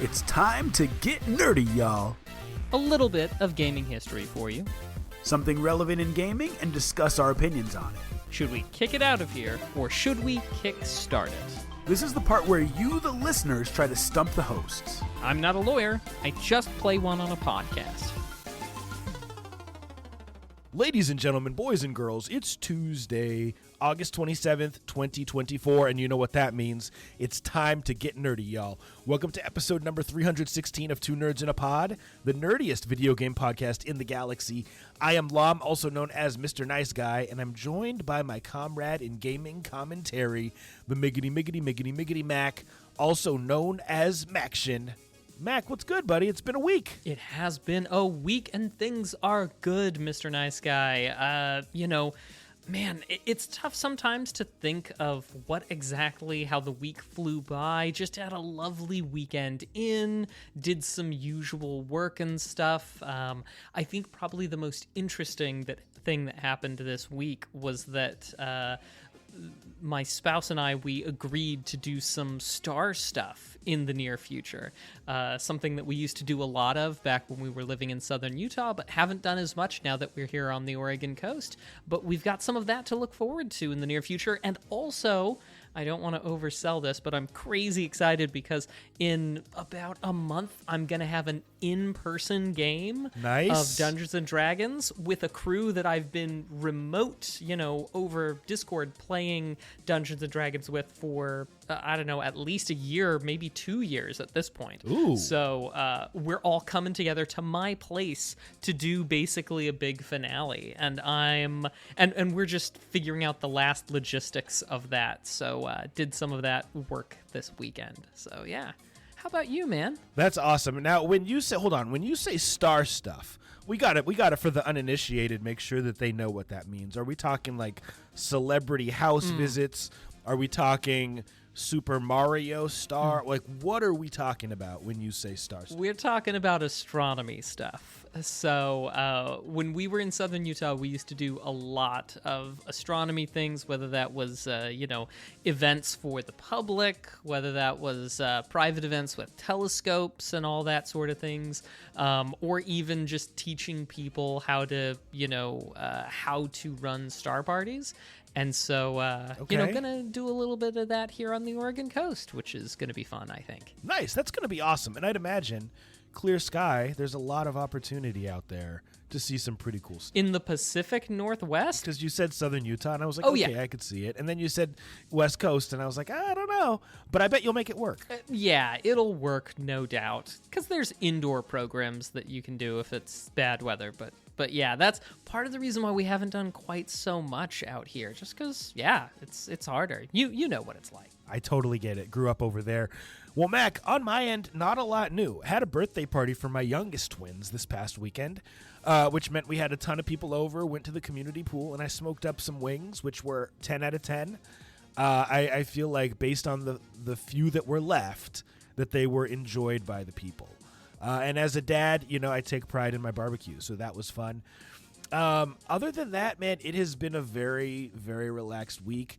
It's time to get nerdy, y'all. A little bit of gaming history for you. Something relevant in gaming and discuss our opinions on it. Should we kick it out of here, or should we kick-start it? This is the part where you, the listeners, try to stump the hosts. I'm not a lawyer. I just play one on a podcast. Ladies and gentlemen, boys and girls, it's Tuesday, August 27th, 2024, and you know what that means. It's time to get nerdy, y'all. Welcome to episode number 316 of Two Nerds in a Pod, the nerdiest video game podcast in the galaxy. I am Lom, also known as Mr. Nice Guy, and I'm joined by my comrade in gaming commentary, the Miggity Mac, also known as Maction. Mac, what's good, buddy? It's been a week. It has been a week, and things are good, Mr. Nice Guy. Man, it's tough sometimes to think of how the week flew by. Just had a lovely weekend did some usual work and stuff. I think probably the most interesting thing that happened this week was that my spouse and we agreed to do some star stuff in the near future. Something that we used to do a lot of back when we were living in southern Utah, but haven't done as much now that we're here on the Oregon coast. But we've got some of that to look forward to in the near future. And also, I don't want to oversell this, but I'm crazy excited because in about a month, I'm going to have an in-person game of Dungeons & Dragons with a crew that I've been remote, over Discord playing Dungeons & Dragons with for, at least a year, maybe 2 years at this point. Ooh. So we're all coming together to my place to do basically a big finale. And and we're just figuring out the last logistics of that. So did some of that work this weekend. So yeah. How about you, man? That's awesome. Now, when you say star stuff, we got it for the uninitiated. Make sure that they know what that means. Are we talking like celebrity house visits? Are we talking Super Mario star? Like, what are we talking about when you say star stuff? We're talking about astronomy stuff. So when we were in southern Utah, we used to do a lot of astronomy things, whether that was, events for the public, whether that was private events with telescopes and all that sort of things, or even just teaching people how to run star parties. And so, going to do a little bit of that here on the Oregon coast, which is going to be fun, I think. Nice. That's going to be awesome. And I'd imagine clear sky, there's a lot of opportunity out there to see some pretty cool stuff. In the Pacific Northwest? Because you said southern Utah, and I was like, yeah. I could see it. And then you said West Coast, and I was like, I don't know. But I bet you'll make it work. Yeah, it'll work, no doubt. Because there's indoor programs that you can do if it's bad weather, But yeah, that's part of the reason why we haven't done quite so much out here. Just because, it's harder. You know what it's like. I totally get it. Grew up over there. Well, Mac, on my end, not a lot new. Had a birthday party for my youngest twins this past weekend, which meant we had a ton of people over, went to the community pool, and I smoked up some wings, which were 10 out of 10. I feel like based on the few that were left, that they were enjoyed by the people. And as a dad, I take pride in my barbecue, so that was fun. Other than that, man, it has been a very, very relaxed week.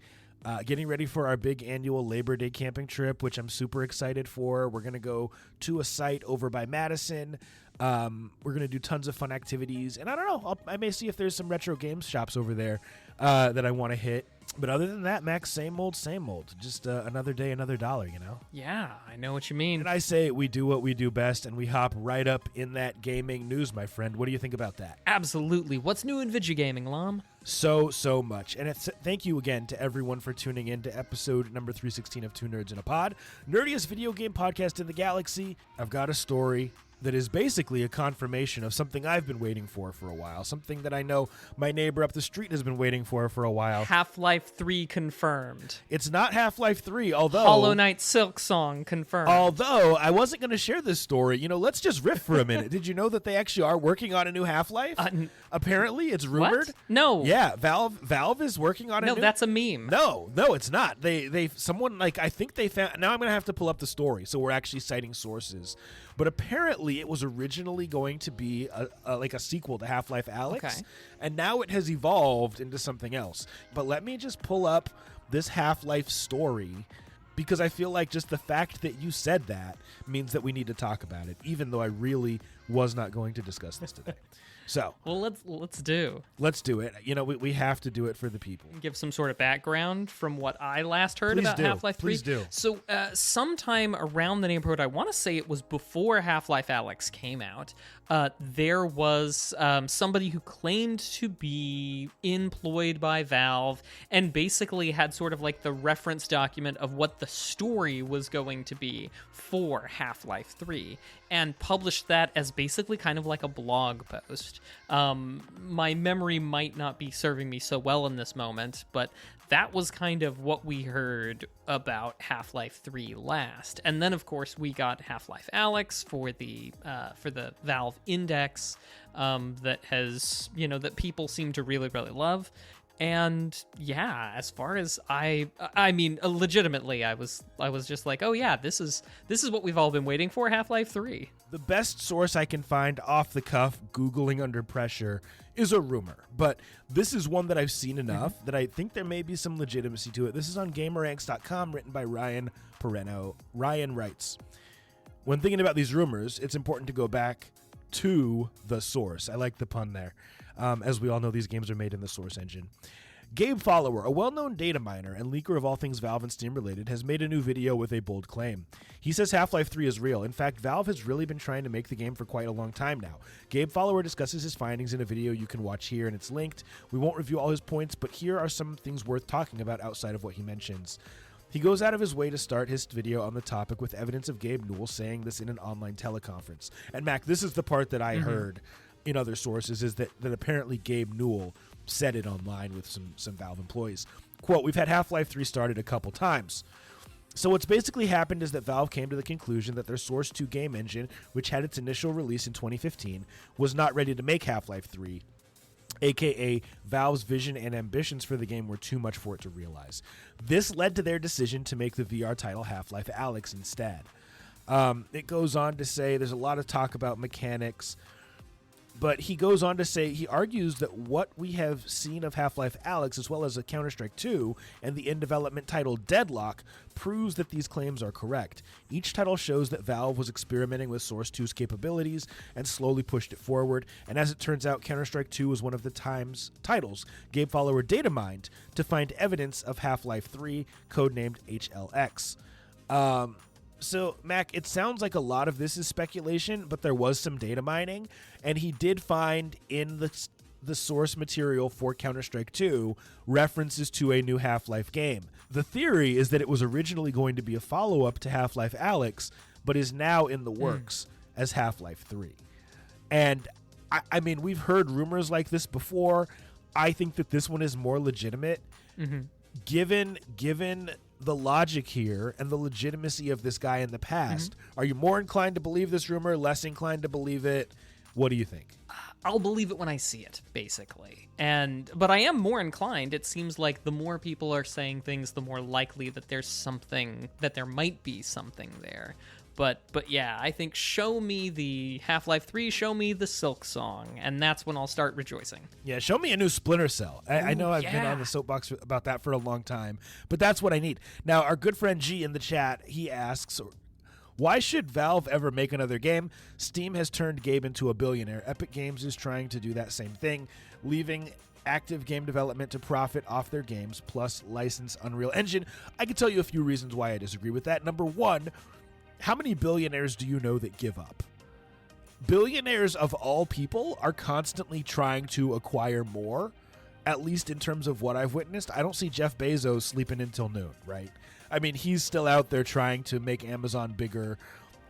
Getting ready for our big annual Labor Day camping trip, which I'm super excited for. We're going to go to a site over by Madison. We're going to do tons of fun activities. And I don't know, I may see if there's some retro games shops over there that I want to hit. But other than that, Max, same old. Just another day, another dollar, Yeah, I know what you mean. And I say we do what we do best, and we hop right up in that gaming news, my friend. What do you think about that? Absolutely. What's new in video gaming, Lom? So much. And thank you again to everyone for tuning in to episode number 316 of Two Nerds in a Pod, nerdiest video game podcast in the galaxy. I've got a story that is basically a confirmation of something I've been waiting for a while, something that I know my neighbor up the street has been waiting for a while. Half-Life 3 confirmed. It's not Half-Life 3, although... Hollow Knight Silksong confirmed. Although, I wasn't going to share this story. Let's just riff for a minute. Did you know that they actually are working on a new Half-Life? Apparently, it's rumored. What? No. Yeah, Valve is working on a new... No, that's a meme. No, it's not. Someone, I think they found... Now I'm going to have to pull up the story, so we're actually citing sources. But apparently it was originally going to be a sequel to Half-Life Alyx, okay. And now it has evolved into something else. But let me just pull up this Half-Life story because I feel like just the fact that you said that means that we need to talk about it, even though I really was not going to discuss this today. So, Well, let's do. let's do it. You know, we have to do it for the people. Give some sort of background from what I last heard Please about do. Half-Life 3. Please do. So, sometime around the neighborhood, I want to say it was before Half-Life Alyx came out, there was somebody who claimed to be employed by Valve and basically had sort of like the reference document of what the story was going to be for Half-Life 3 and published that as basically kind of like a blog post. My memory might not be serving me so well in this moment, but that was kind of what we heard about Half-Life 3 last. And then, of course, we got Half-Life Alyx for the Valve Index that has, that people seem to really, really love. And yeah, as far as I mean, legitimately, I was just like, oh yeah, this is what we've all been waiting for, Half-Life 3. The best source I can find off the cuff, Googling under pressure, is a rumor. But this is one that I've seen enough that I think there may be some legitimacy to it. This is on GamerRanks.com, written by Ryan Pereno. Ryan writes, when thinking about these rumors, it's important to go back to the source. I like the pun there. As we all know, these games are made in the Source engine. Gabe Follower, a well-known data miner and leaker of all things Valve and Steam related, has made a new video with a bold claim. He says Half-Life 3 is real. In fact, Valve has really been trying to make the game for quite a long time now. Gabe Follower discusses his findings in a video you can watch here, and it's linked. We won't review all his points, but here are some things worth talking about outside of what he mentions. He goes out of his way to start his video on the topic with evidence of Gabe Newell saying this in an online teleconference. And Mac, this is the part that I heard in other sources, is that apparently Gabe Newell said it online with some Valve employees. Quote, we've had Half-Life 3 started a couple times. So what's basically happened is that Valve came to the conclusion that their Source 2 game engine, which had its initial release in 2015, was not ready to make Half-Life 3, aka Valve's vision and ambitions for the game were too much for it to realize. This led to their decision to make the VR title Half-Life Alyx instead. It goes on to say there's a lot of talk about mechanics, but he goes on to say, he argues that what we have seen of Half-Life Alyx, as well as a Counter-Strike 2 and the in-development title Deadlock, proves that these claims are correct. Each title shows that Valve was experimenting with Source 2's capabilities and slowly pushed it forward, and as it turns out, Counter-Strike 2 was one of the titles Gabe Follower data mined to find evidence of Half-Life 3, codenamed HLX. So, Mac, it sounds like a lot of this is speculation, but there was some data mining, and he did find in the source material for Counter-Strike 2 references to a new Half-Life game. The theory is that it was originally going to be a follow-up to Half-Life Alyx, but is now in the works as Half-Life 3. And, I mean, we've heard rumors like this before. I think that this one is more legitimate. Given the logic here and the legitimacy of this guy in the past, are you more inclined to believe this rumor, less inclined to believe it? What do you think? I'll believe it when I see it, basically. But I am more inclined. It seems like the more people are saying things, the more likely that there might be something there. But yeah, I think show me the Half-Life 3, show me the Silk Song, and that's when I'll start rejoicing. Yeah, show me a new Splinter Cell. I know I've been on the soapbox about that for a long time, but that's what I need. Now, our good friend G in the chat, he asks, why should Valve ever make another game? Steam has turned Gabe into a billionaire. Epic Games is trying to do that same thing, leaving active game development to profit off their games, plus license Unreal Engine. I can tell you a few reasons why I disagree with that. Number one, how many billionaires do you know that give up? Billionaires of all people are constantly trying to acquire more, at least in terms of what I've witnessed. I don't see Jeff Bezos sleeping until noon, right? I mean, he's still out there trying to make Amazon bigger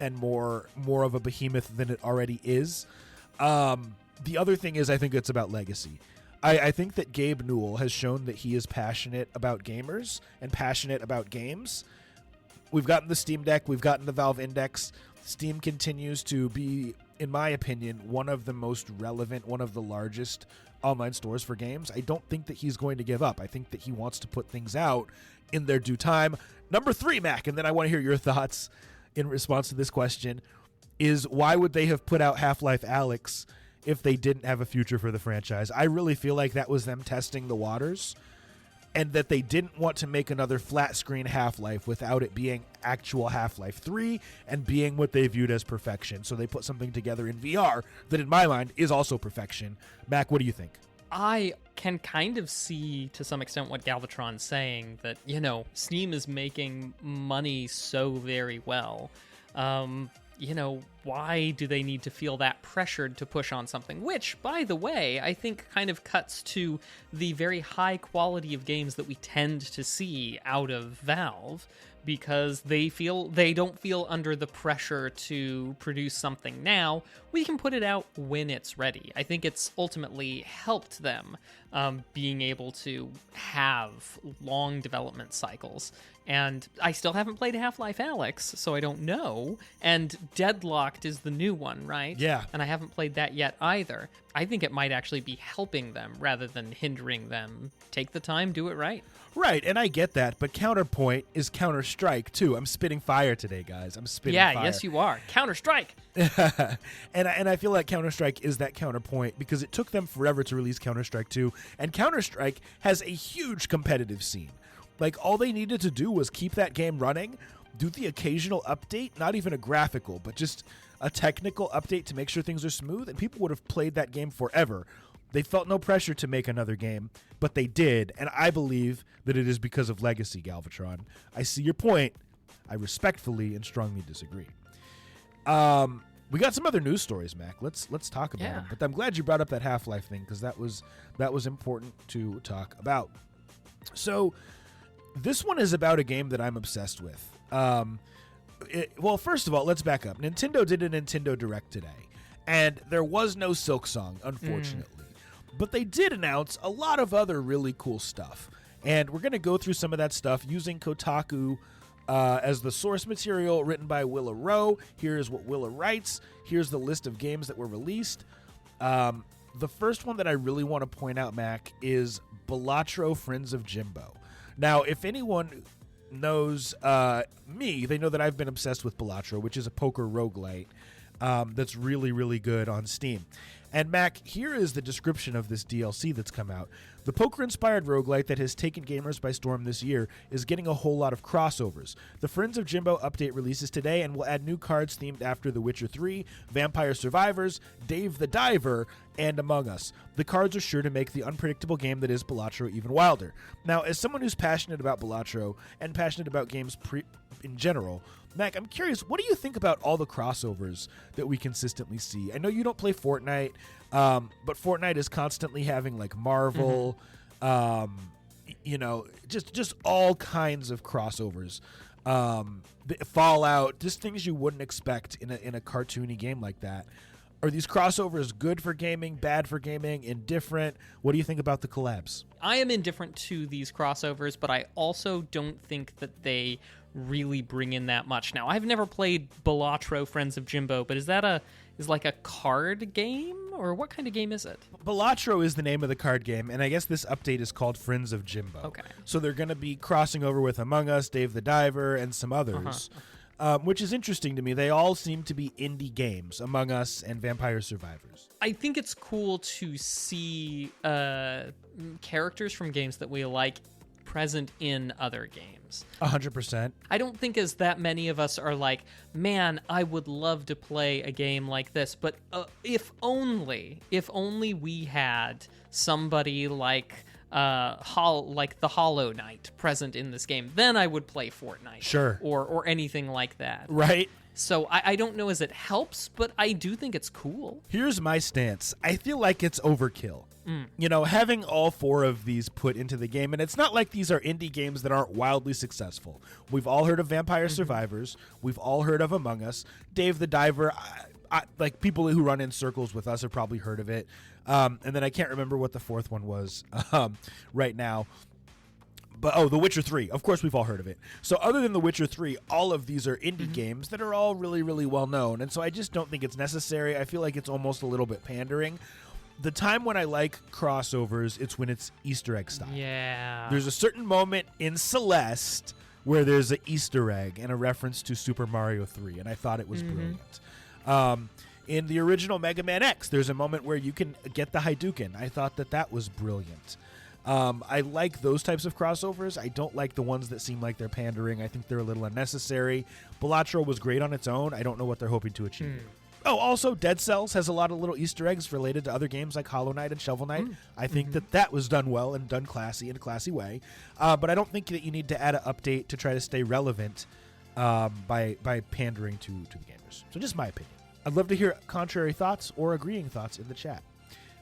and more of a behemoth than it already is. The other thing is, I think it's about legacy. I think that Gabe Newell has shown that he is passionate about gamers and passionate about games. We've gotten the Steam Deck. We've gotten the Valve Index. Steam continues to be, in my opinion, one of the most relevant, one of the largest online stores for games. I don't think that he's going to give up. I think that he wants to put things out in their due time. Number 3, Mac, and then I want to hear your thoughts in response to this question, is why would they have put out Half-Life Alyx if they didn't have a future for the franchise? I really feel like that was them testing the waters. and that they didn't want to make another flat screen Half-Life without it being actual Half-Life 3 and being what they viewed as perfection. So they put something together in VR that, in my mind, is also perfection. Mac, what do you think? I can kind of see to some extent what Galvatron's saying, that, Steam is making money so very well. Why do they need to feel that pressured to push on something? Which, by the way, I think kind of cuts to the very high quality of games that we tend to see out of Valve, because they don't feel under the pressure to produce something now. We can put it out when it's ready. I think it's ultimately helped them being able to have long development cycles. And I still haven't played Half-Life Alyx, so I don't know. And Deadlocked is the new one, right? Yeah. And I haven't played that yet either. I think it might actually be helping them rather than hindering them. Take the time, do it right. Right, and I get that, but Counterpoint is Counter-Strike, too. I'm spitting fire today, guys. I'm spitting fire. Yeah, yes you are. Counter-Strike! and I feel like Counter-Strike is that Counterpoint because it took them forever to release Counter-Strike 2, and Counter-Strike has a huge competitive scene. Like, all they needed to do was keep that game running, do the occasional update, not even a graphical, but just a technical update to make sure things are smooth, and people would have played that game forever. They felt no pressure to make another game, but they did, and I believe that it is because of legacy, Galvatron. I see your point. I respectfully and strongly disagree. We got some other news stories, Mac. Let's talk about them. But I'm glad you brought up that Half-Life thing, because that was important to talk about. So this one is about a game that I'm obsessed with. Well, first of all, let's back up. Nintendo did a Nintendo Direct today, and there was no Silksong, unfortunately. But they did announce a lot of other really cool stuff. And we're going to go through some of that stuff using Kotaku as the source material, written by Willa Rowe. Here's what Willa writes. Here's the list of games that were released. The first one that I really want to point out, Mac, is Balatro Friends of Jimbo. Now, if anyone knows me, they know that I've been obsessed with Balatro, which is a poker roguelite that's really, really good on Steam. And Mac, here is the description of this DLC that's come out. The poker-inspired roguelite that has taken gamers by storm this year is getting a whole lot of crossovers. The Friends of Jimbo update releases today and will add new cards themed after The Witcher 3, Vampire Survivors, Dave the Diver, and Among Us. The cards are sure to make the unpredictable game that is Balatro even wilder. Now, as someone who's passionate about Balatro and passionate about games in general, Mac, I'm curious, what do you think about all the crossovers that we consistently see? I know you don't play Fortnite, but Fortnite is constantly having like Marvel, just all kinds of crossovers. Fallout, just things you wouldn't expect in a cartoony game like that. Are these crossovers good for gaming, bad for gaming, indifferent? What do you think about the collabs? I am indifferent to these crossovers, but I also don't think that they really bring in that much. Now, I've never played Balatro Friends of Jimbo, but is like a card game, or what kind of game is it? Balatro is the name of the card game, and I guess this update is called Friends of Jimbo. Okay. So they're going to be crossing over with Among Us, Dave the Diver, and some others, which is interesting to me. They all seem to be indie games, Among Us and Vampire Survivors. I think it's cool to see characters from games that we like present in other games. 100%. I don't think as that many of us are like, man, I would love to play a game like this, but if only we had somebody like the Hollow Knight present in this game, then I would play Fortnite. Sure. Or anything like that. Right. So I don't know as it helps, but I do think it's cool. Here's my stance. I feel like it's overkill. You know, having all four of these put into the game, and it's not like these are indie games that aren't wildly successful. We've all heard of Vampire Survivors. We've all heard of Among Us. Dave the Diver, like people who run in circles with us have probably heard of it. And then I can't remember what the fourth one was right now. But, The Witcher 3. Of course, we've all heard of it. So other than The Witcher 3, all of these are indie games that are all really, really well known. And so I just don't think it's necessary. I feel like it's almost a little bit pandering. The time when I like crossovers, it's when it's Easter egg style. Yeah. There's a certain moment in Celeste where there's an Easter egg and a reference to Super Mario 3, and I thought it was brilliant. In the original Mega Man X, there's a moment where you can get the Hadouken. I thought that was brilliant. I like those types of crossovers. I don't like the ones that seem like they're pandering. I think they're a little unnecessary. Balatro was great on its own. I don't know what they're hoping to achieve. Oh, also, Dead Cells has a lot of little Easter eggs related to other games like Hollow Knight and Shovel Knight. I think that was done well and done classy in a classy way. But I don't think that you need to add an update to try to stay relevant by pandering to the gamers. So just my opinion. I'd love to hear contrary thoughts or agreeing thoughts in the chat.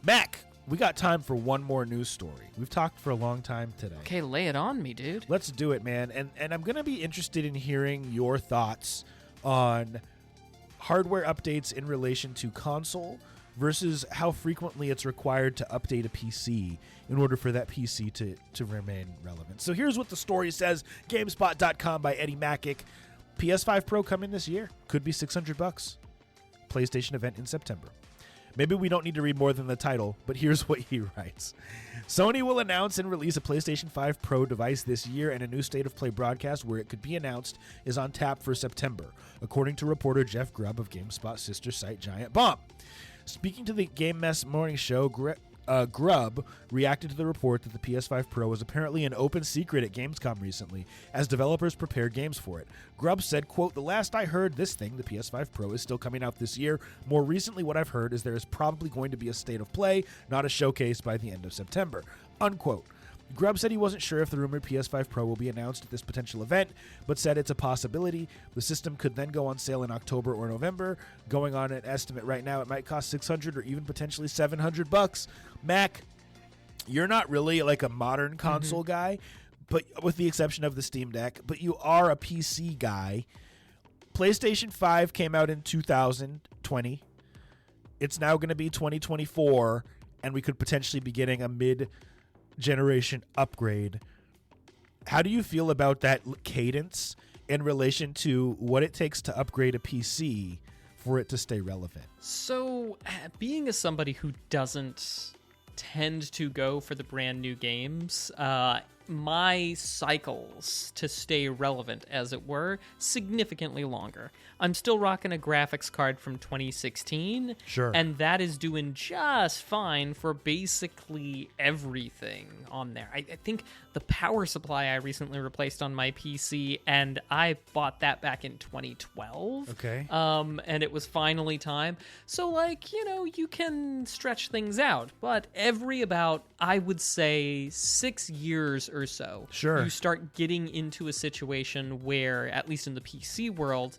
Mac, we got time for one more news story. We've talked for a long time today. Okay, lay it on me, dude. Let's do it, man. And I'm going to be interested in hearing your thoughts on hardware updates in relation to console versus how frequently it's required to update a PC in order for that PC to remain relevant. So here's what the story says. GameSpot.com by Eddie Macick. PS5 Pro coming this year. Could be $600. PlayStation event in September. Maybe we don't need to read more than the title, but here's what he writes. Sony will announce and release a PlayStation 5 Pro device this year, and a new State of Play broadcast where it could be announced is on tap for September, according to reporter Jeff Grubb of GameSpot's sister site Giant Bomb. Speaking to the Game Mess Morning Show, Grubb reacted to the report that the PS5 Pro was apparently an open secret at Gamescom recently, as developers prepared games for it. Grubb said, quote, "The last I heard, this thing, the PS5 Pro, is still coming out this year. More recently, what I've heard is there is probably going to be a State of Play, not a showcase, by the end of September," unquote. Grubb said he wasn't sure if the rumored PS5 Pro will be announced at this potential event, but said it's a possibility. The system could then go on sale in October or November. Going on an estimate right now, it might cost $600 or even potentially $700. Mac, you're not really like a modern console guy, but with the exception of the Steam Deck, but you are a PC guy. PlayStation 5 came out in 2020. It's now going to be 2024, and we could potentially be getting a mid-generation upgrade. How do you feel about that cadence in relation to what it takes to upgrade a PC for it to stay relevant? So, being as somebody who doesn't tend to go for the brand new games, my cycles to stay relevant, as it were, significantly longer. I'm still rocking a graphics card from 2016. Sure. And that is doing just fine for basically everything on there. I think the power supply I recently replaced on my PC, and I bought that back in 2012. Okay. And it was finally time. So, like, you can stretch things out. But every about, I would say, 6 years or so, Sure. you start getting into a situation where, at least in the PC world,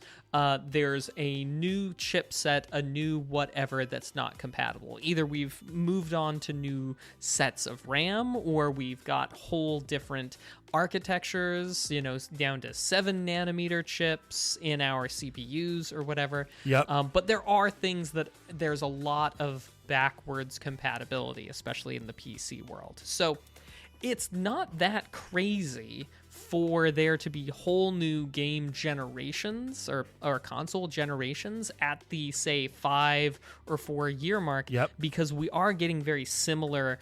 there's a new chipset, a new whatever that's not compatible. Either we've moved on to new sets of RAM, or we've got whole different architectures, down to 7 nanometer chips in our CPUs or whatever. Yep. But there are things that there's a lot of backwards compatibility, especially in the PC world. So it's not that crazy for there to be whole new game generations or console generations at the, say, 5 or 4 year mark. Yep. Because we are getting very similar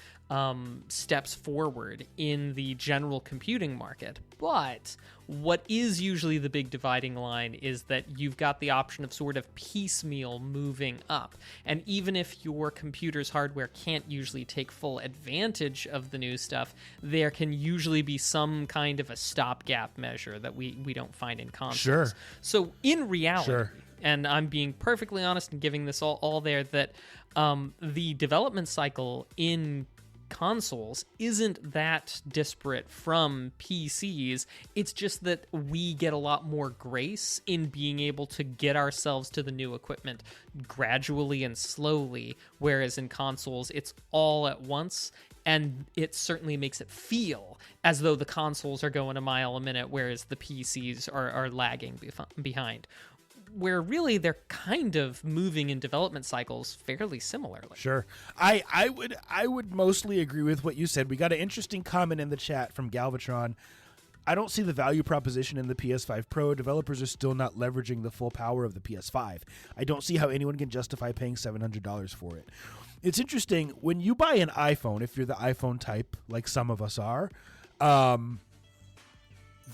steps forward in the general computing market. But what is usually the big dividing line is that you've got the option of sort of piecemeal moving up. And even if your computer's hardware can't usually take full advantage of the new stuff, there can usually be some kind of a stopgap measure that we don't find in consoles. Sure. So in reality, Sure. and I'm being perfectly honest and giving this all there, that the development cycle in consoles isn't that disparate from PCs. It's just that we get a lot more grace in being able to get ourselves to the new equipment gradually and slowly, whereas in consoles it's all at once, and it certainly makes it feel as though the consoles are going a mile a minute, whereas the PCs are lagging behind, where really they're kind of moving in development cycles fairly similarly. Sure. I would mostly agree with what you said. We got an interesting comment in the chat from Galvatron. I don't see the value proposition in the PS5 Pro. Developers are still not leveraging the full power of the PS5. I don't see how anyone can justify paying $700 for it. It's interesting, when you buy an iPhone, if you're the iPhone type, like some of us are, the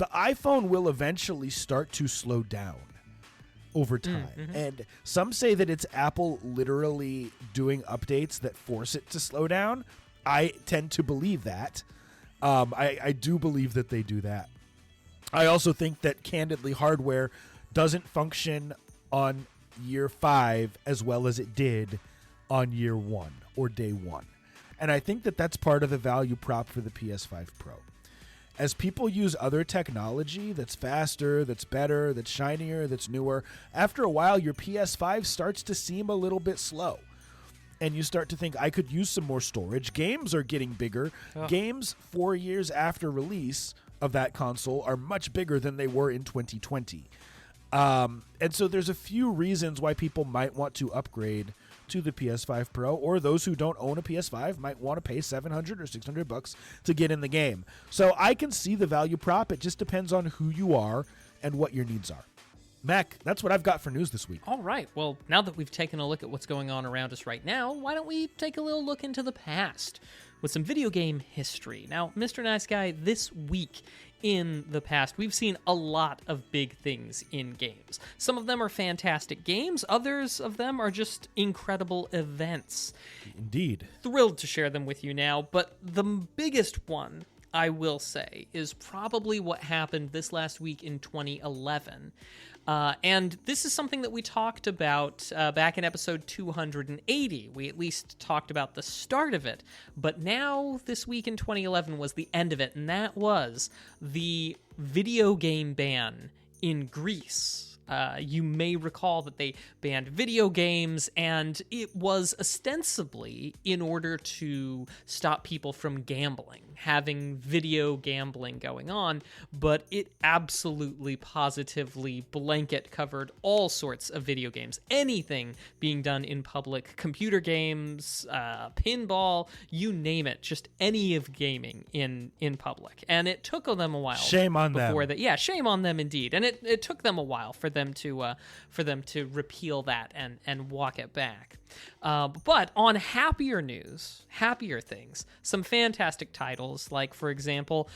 iPhone will eventually start to slow down over time. And some say that it's Apple literally doing updates that force it to slow down. I tend to believe that. I do believe that they do that. I also think that, candidly, hardware doesn't function on year 5 as well as it did on year 1 or day 1. And I think that that's part of the value prop for the PS5 Pro. As people use other technology that's faster, that's better, that's shinier, that's newer, after a while your PS5 starts to seem a little bit slow. And you start to think, I could use some more storage. Games are getting bigger. Oh. Games 4 years after release of that console are much bigger than they were in 2020. And so there's a few reasons why people might want to upgrade to the PS5 Pro, or those who don't own a PS5 might want to pay $700 or $600 to get in the game. So I can see the value prop. It just depends on who you are and what your needs are. Mac, that's what I've got for news this week. All right. Well, now that we've taken a look at what's going on around us right now, why don't we take a little look into the past with some video game history? Now, Mr. Nice Guy, this week in the past, we've seen a lot of big things in games. Some of them are fantastic games. Others of them are just incredible events. Indeed. Thrilled to share them with you now, but the biggest one, I will say, is probably what happened this last week in 2011. And this is something that we talked about back in episode 280. We at least talked about the start of it. But now, this week in 2011 was the end of it, and that was the video game ban in Greece. You may recall that they banned video games, and it was ostensibly in order to stop people from gambling, having video gambling going on, but it absolutely, positively blanket covered all sorts of video games. Anything being done in public, computer games, pinball, you name it, just any of gaming in public. And it took them a while. Shame on them. Yeah, shame on them indeed. And it took them a while for them to repeal that and walk it back. But on happier news, happier things, some fantastic titles, like, for example,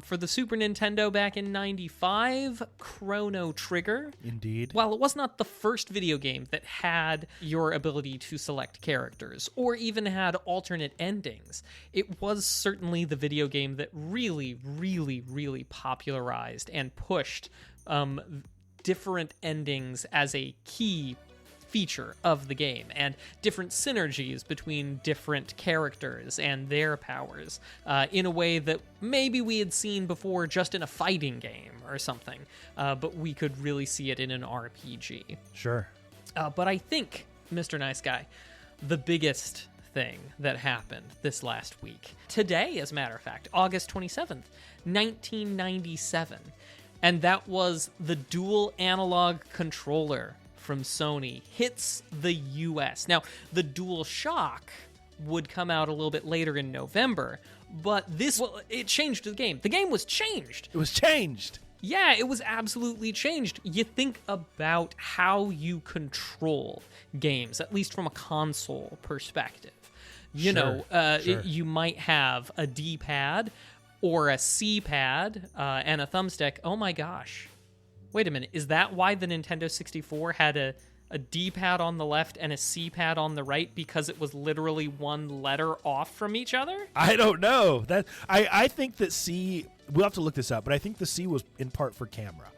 for the Super Nintendo back in 95, Chrono Trigger. Indeed. While it was not the first video game that had your ability to select characters or even had alternate endings, it was certainly the video game that really, really, really popularized and pushed different endings as a key feature of the game, and different synergies between different characters and their powers in a way that maybe we had seen before just in a fighting game or something, but we could really see it in an RPG. Sure. But I think, Mr. Nice Guy, the biggest thing that happened this last week, today, as a matter of fact, August 27th, 1997, and that was the dual analog controller from Sony hits the US. Now, the DualShock would come out a little bit later in November, but it changed the game. The game was changed. It was changed. Yeah, it was absolutely changed. You think about how you control games, at least from a console perspective. You know, you might have a D-pad or a C-pad and a thumbstick. Oh my gosh. Wait a minute. Is that why the Nintendo 64 had a D-pad on the left and a C-pad on the right, because it was literally one letter off from each other? I don't know. I think that C, we'll have to look this up, but I think the C was in part for camera.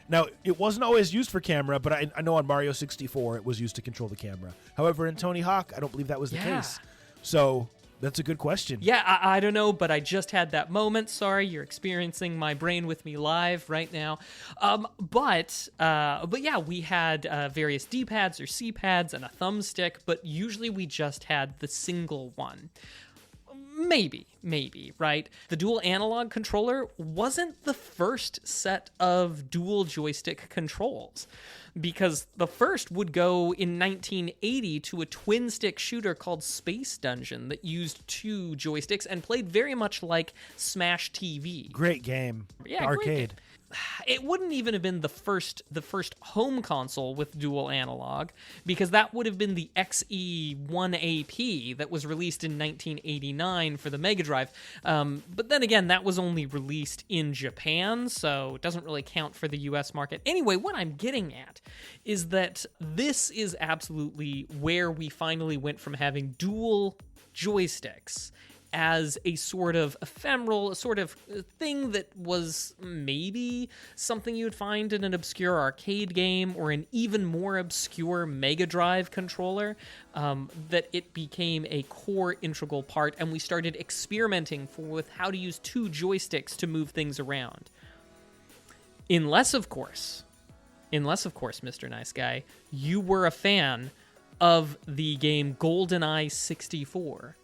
Now, it wasn't always used for camera, but I know on Mario 64 it was used to control the camera. However, in Tony Hawk, I don't believe that was the case. So that's a good question. Yeah, I don't know, but I just had that moment. Sorry, you're experiencing my brain with me live right now. But yeah, we had various D-pads or C-pads and a thumbstick, but usually we just had the single one. Maybe, right? The dual analog controller wasn't the first set of dual joystick controls, because the first would go in 1980 to a twin-stick shooter called Space Dungeon that used two joysticks and played very much like Smash TV. Great game. Yeah, Arcade. great game. It wouldn't even have been the first home console with dual analog, because that would have been the XE1AP that was released in 1989 for the Mega Drive. But then again, that was only released in Japan, so it doesn't really count for the US market. Anyway, what I'm getting at is that this is absolutely where we finally went from having dual joysticks as a sort of ephemeral, a sort of thing that was maybe something you'd find in an obscure arcade game or an even more obscure Mega Drive controller, that it became a core integral part, and we started experimenting with how to use two joysticks to move things around. Unless, of course, Mr. Nice Guy, you were a fan of the game GoldenEye 64.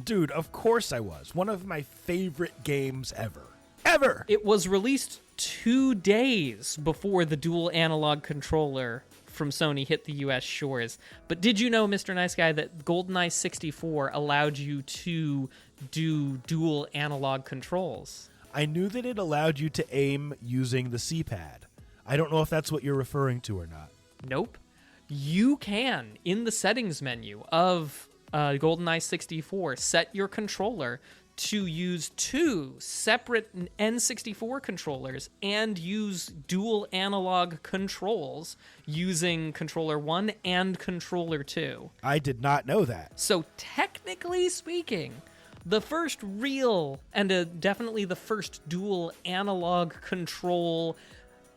Dude, of course I was. One of my favorite games ever. Ever! It was released 2 days before the dual analog controller from Sony hit the US shores. But did you know, Mr. Nice Guy, that GoldenEye 64 allowed you to do dual analog controls? I knew that it allowed you to aim using the C-pad. I don't know if that's what you're referring to or not. Nope. You can, in the settings menu of GoldenEye 64, set your controller to use 2 separate N64 controllers and use dual analog controls using controller 1 and controller 2. I did not know that. So technically speaking, the first real and definitely the first dual analog control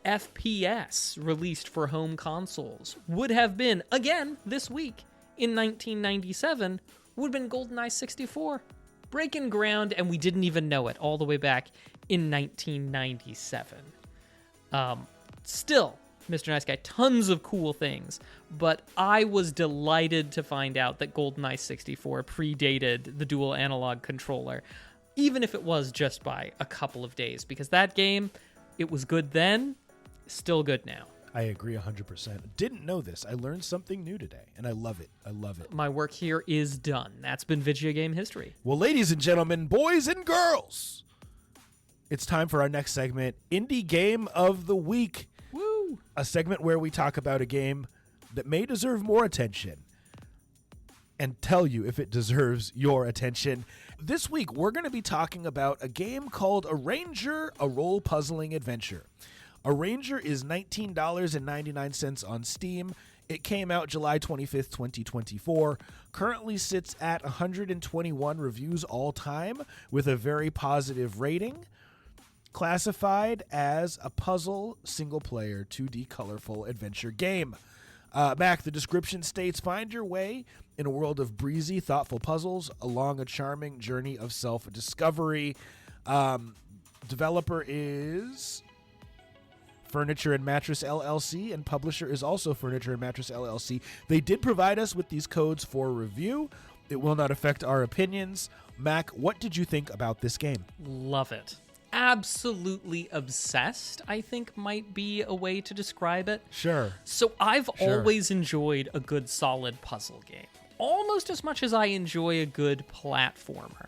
FPS released for home consoles would have been, again, this week in 1997, would have been GoldenEye 64. Breaking ground, and we didn't even know it all the way back in 1997. Still, Mr. Nice Guy, tons of cool things, but I was delighted to find out that GoldenEye 64 predated the dual analog controller, even if it was just by a couple of days, because that game, it was good then, still good now. I agree 100%. Didn't know this. I learned something new today, and I love it. I love it. My work here is done. That's been video game history. Well, ladies and gentlemen, boys and girls, it's time for our next segment, Indie Game of the Week. Woo! A segment where we talk about a game that may deserve more attention and tell you if it deserves your attention. This week, we're going to be talking about a game called Arranger, a role puzzling adventure. Arranger is $19.99 on Steam. It came out July 25th, 2024. Currently sits at 121 reviews all time with a very positive rating. Classified as a puzzle, single-player, 2D colorful adventure game. Mac, the description states, find your way in a world of breezy, thoughtful puzzles along a charming journey of self-discovery. Developer is Furniture and Mattress LLC, and publisher is also Furniture and Mattress LLC. They did provide us with these codes for review. It will not affect our opinions. Mac, what did you think about this game? Love it. Absolutely obsessed, I think might be a way to describe it. Sure. So I've Sure. always enjoyed a good solid puzzle game, almost as much as I enjoy a good platformer.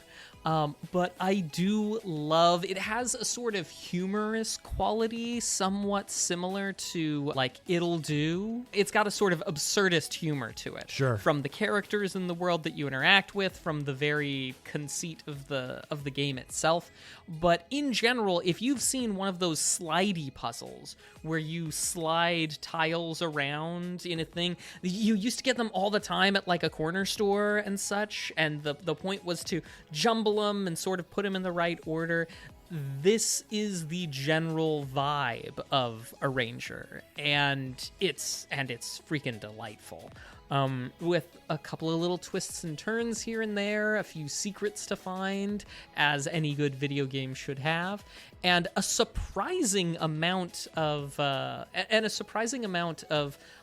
But I do love, it has a sort of humorous quality, somewhat similar to, like, It'll Do. It's got a sort of absurdist humor to it. Sure. From the characters in the world that you interact with, from the very conceit of the game itself. But in general, if you've seen one of those slidey puzzles where you slide tiles around in a thing, you used to get them all the time at, like, a corner store and such, and the point was to jumble them and sort of put them in the right order. This is the general vibe of Arranger, and it's freaking delightful. With a couple of little twists and turns here and there, a few secrets to find, as any good video game should have, and a surprising amount of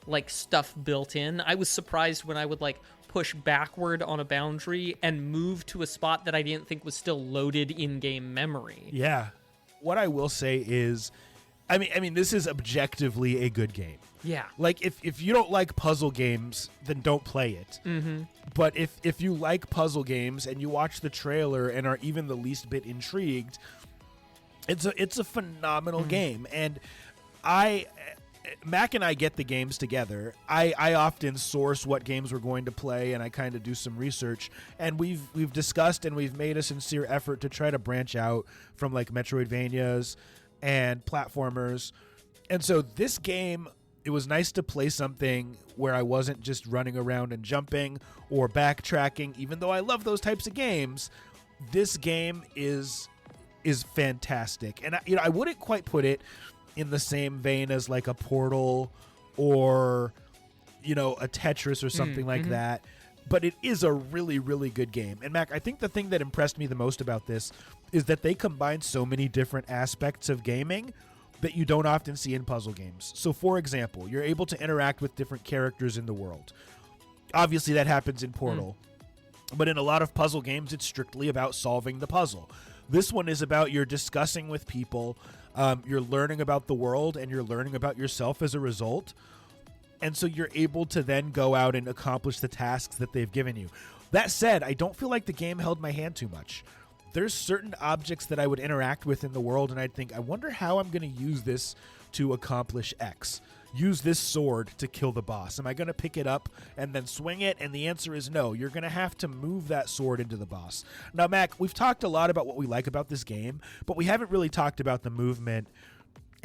like stuff built in. I was surprised when I would like push backward on a boundary and move to a spot that I didn't think was still loaded in-game memory. Yeah. What I will say is, I mean, this is objectively a good game. Yeah. Like, if you don't like puzzle games, then don't play it. Mm-hmm. But if you like puzzle games and you watch the trailer and are even the least bit intrigued, it's a phenomenal game. And Mac and I get the games together. I often source what games we're going to play, and I kind of do some research. And we've discussed and we've made a sincere effort to try to branch out from like Metroidvanias and platformers. And so this game, it was nice to play something where I wasn't just running around and jumping or backtracking, even though I love those types of games. this game is fantastic, and I wouldn't quite put it in the same vein as like a Portal or a Tetris or something like that, but it is a really, really good game. And Mac, I think the thing that impressed me the most about this is that they combine so many different aspects of gaming that you don't often see in puzzle games. So for example, you're able to interact with different characters in the world. Obviously that happens in Portal, but in a lot of puzzle games it's strictly about solving the puzzle. This one is about you're discussing with people, you're learning about the world, and you're learning about yourself as a result. And so you're able to then go out and accomplish the tasks that they've given you. That said, I don't feel like the game held my hand too much. There's certain objects that I would interact with in the world, and I'd think, I wonder how I'm going to use this to accomplish X. Use this sword to kill the boss. Am I going to pick it up and then swing it? And the answer is no. You're going to have to move that sword into the boss. Now, Mac, we've talked a lot about what we like about this game, but we haven't really talked about the movement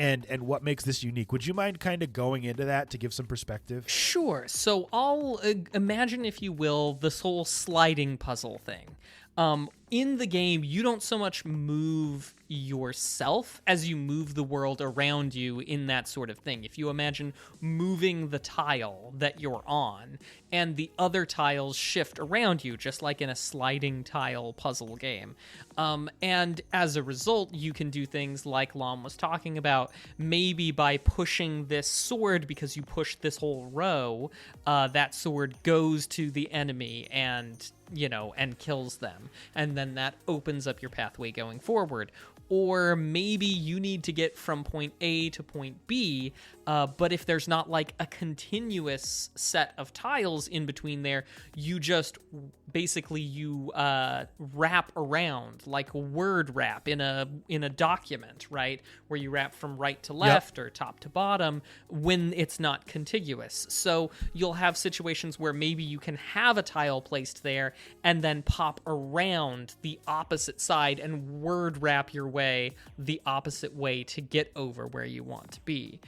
and what makes this unique. Would you mind kind of going into that to give some perspective? Sure. So I'll imagine, if you will, this whole sliding puzzle thing. In the game, you don't so much move yourself as you move the world around you in that sort of thing. If you imagine moving the tile that you're on, and the other tiles shift around you, just like in a sliding tile puzzle game. And as a result, you can do things like Lom was talking about, maybe by pushing this sword, because you push this whole row, that sword goes to the enemy and kills them. And then that opens up your pathway going forward. Or maybe you need to get from point A to point B, but if there's not like a continuous set of tiles in between there, you just basically wrap around, like a word wrap in a document, right? Where you wrap from right to left or top to bottom when it's not contiguous. So you'll have situations where maybe you can have a tile placed there and then pop around the opposite side and word wrap your way the opposite way to get over where you want to be.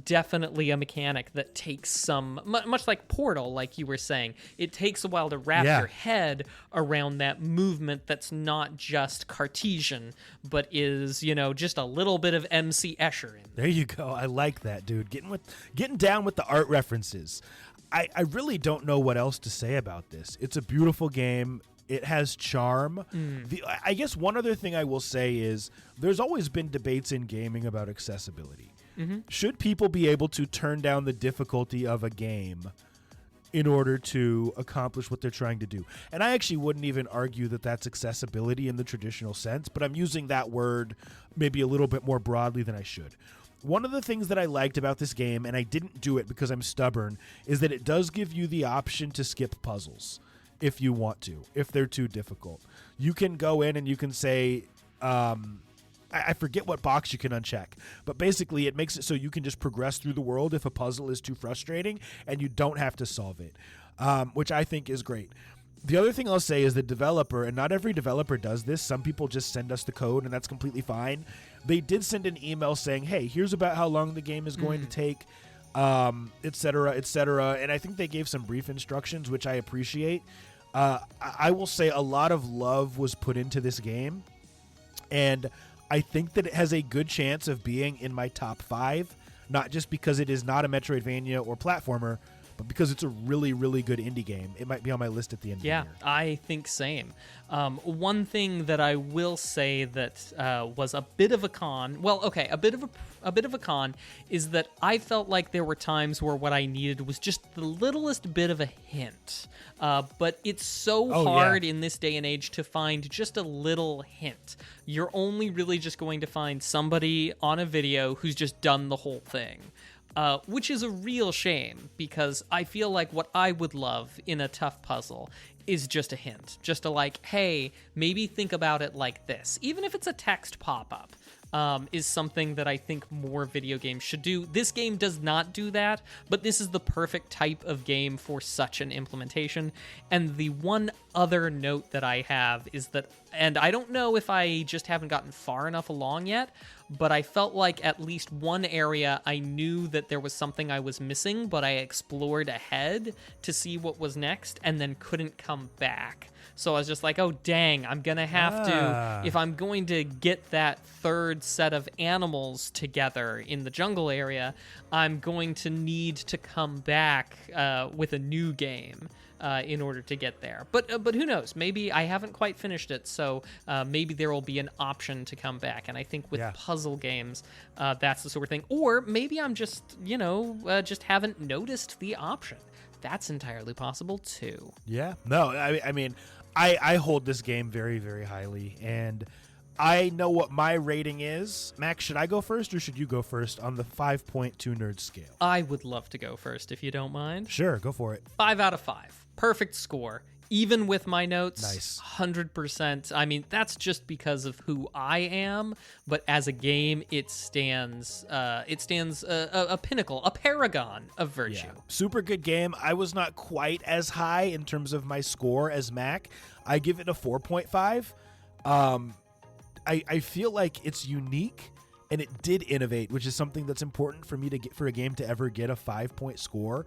Definitely a mechanic that takes some, much like Portal, like you were saying, it takes a while to wrap your head around that movement that's not just Cartesian, but is, just a little bit of MC Escher in there. There you go. I like that, dude. Getting down with the art references. I really don't know what else to say about this. It's a beautiful game. It has charm. I guess one other thing I will say is there's always been debates in gaming about accessibility. Should people be able to turn down the difficulty of a game in order to accomplish what they're trying to do? And I actually wouldn't even argue that that's accessibility in the traditional sense, but I'm using that word maybe a little bit more broadly than I should. One of the things that I liked about this game, and I didn't do it because I'm stubborn, is that it does give you the option to skip puzzles if you want to, if they're too difficult. You can go in and you can say, I forget what box you can uncheck, but basically it makes it so you can just progress through the world if a puzzle is too frustrating and you don't have to solve it, which I think is great. The other thing I'll say is the developer, and not every developer does this, some people just send us the code and that's completely fine. They did send an email saying, hey, here's about how long the game is going to take, et cetera, and I think they gave some brief instructions, which I appreciate. I will say a lot of love was put into this game, and I think that it has a good chance of being in my top 5, not just because it is not a Metroidvania or platformer, but because it's a really, really good indie game. It might be on my list at the end of the year. Yeah, I think same. One thing that I will say that was a bit of a con, a bit of a con is that I felt like there were times where what I needed was just the littlest bit of a hint. But it's so hard in this day and age to find just a little hint. You're only really just going to find somebody on a video who's just done the whole thing. Which is a real shame, because I feel like what I would love in a tough puzzle is just a hint. Just a like, hey, maybe think about it like this. Even if it's a text pop-up, is something that I think more video games should do. This game does not do that, but this is the perfect type of game for such an implementation. And the one other note that I have is that And I don't know if I just haven't gotten far enough along yet, but I felt like at least one area I knew that there was something I was missing, but I explored ahead to see what was next and then couldn't come back. So I was just like, oh, dang, I'm going to have to, if I'm going to get that third set of animals together in the jungle area, I'm going to need to come back with a new game. In order to get there. But who knows? Maybe I haven't quite finished it, so maybe there will be an option to come back. And I think with puzzle games, that's the sort of thing. Or maybe I'm just, just haven't noticed the option. That's entirely possible, too. Yeah. No, I mean, I hold this game very, very highly, and I know what my rating is. Max, should I go first, or should you go first on the 5.2 nerd scale? I would love to go first, if you don't mind. Sure, go for it. 5 out of 5. Perfect score. Even with my notes, Nice. 100%. I mean, that's just because of who I am, but as a game, it stands a pinnacle, a paragon of virtue. Yeah. Super good game. I was not quite as high in terms of my score as Mac. I give it a 4.5. I feel like it's unique, and it did innovate, which is something that's important for me to get for a game to ever get a 5-point score.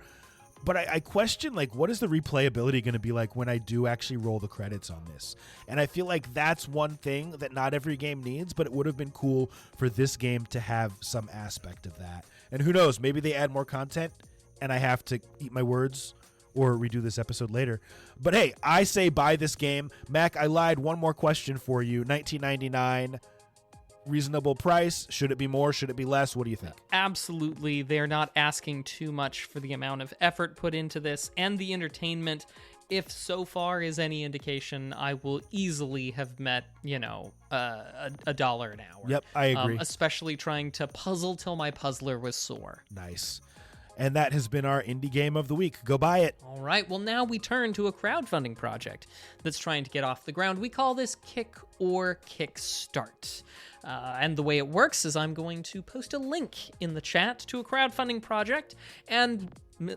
But I question, like, what is the replayability going to be like when I do actually roll the credits on this? And I feel like that's one thing that not every game needs, but it would have been cool for this game to have some aspect of that. And who knows, maybe they add more content and I have to eat my words or redo this episode later. But hey, I say buy this game. Mac, I lied. One more question for you. $19.99. Reasonable price? Should it be more? Should it be less? What do you think? Absolutely. They're not asking too much for the amount of effort put into this and the entertainment. If so far is any indication, I will easily have met, a dollar an hour. Yep, I agree. Especially trying to puzzle till my puzzler was sore. Nice. And that has been our indie game of the week. Go buy it. All right, well, now we turn to a crowdfunding project that's trying to get off the ground. We call this Kick or Kickstart. And the way it works is I'm going to post a link in the chat to a crowdfunding project, and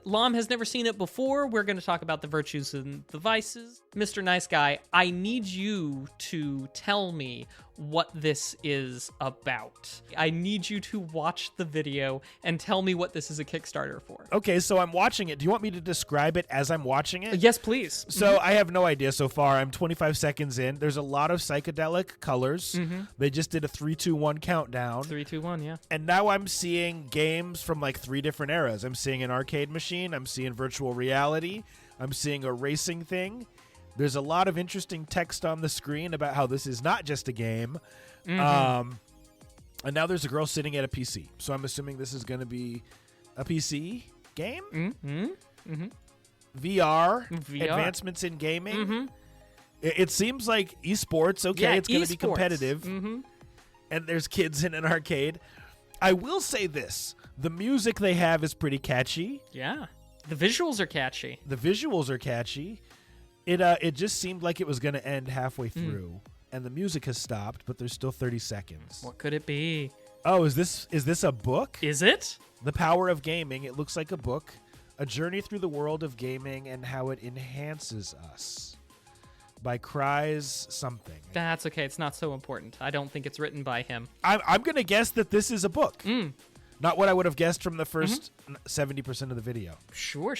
Lom has never seen it before. We're going to talk about the virtues and the vices. Mr. Nice Guy, I need you to tell me what this is about. I need you to watch the video and tell me what this is a Kickstarter for. Okay, so I'm watching it. Do you want me to describe it as I'm watching it? Yes, please. So I have no idea so far. I'm 25 seconds in. There's a lot of psychedelic colors. They just did a 3, 2, 1 countdown. 3, 2, 1, yeah. And now I'm seeing games from like 3 different eras. I'm seeing an arcade machine. I'm seeing virtual reality. I'm seeing a racing thing. There's a lot of interesting text on the screen about how this is not just a game. And now there's a girl sitting at a PC. So I'm assuming this is going to be a PC game? VR, advancements in gaming. It seems like esports. Okay, Yeah, it's going to be esports. competitive. And there's kids in an arcade. I will say this. The music they have is pretty catchy. Yeah. The visuals are catchy. The visuals are catchy. It just seemed like it was going to end halfway through, and the music has stopped, but there's still 30 seconds. What could it be? Oh, is this a book? Is it? The Power of Gaming. It looks like a book. A Journey Through the World of Gaming and How It Enhances Us. By Cries something. That's okay. It's not so important. I don't think it's written by him. I'm going to guess that this is a book. Not what I would have guessed from the first 70% of the video. Sure.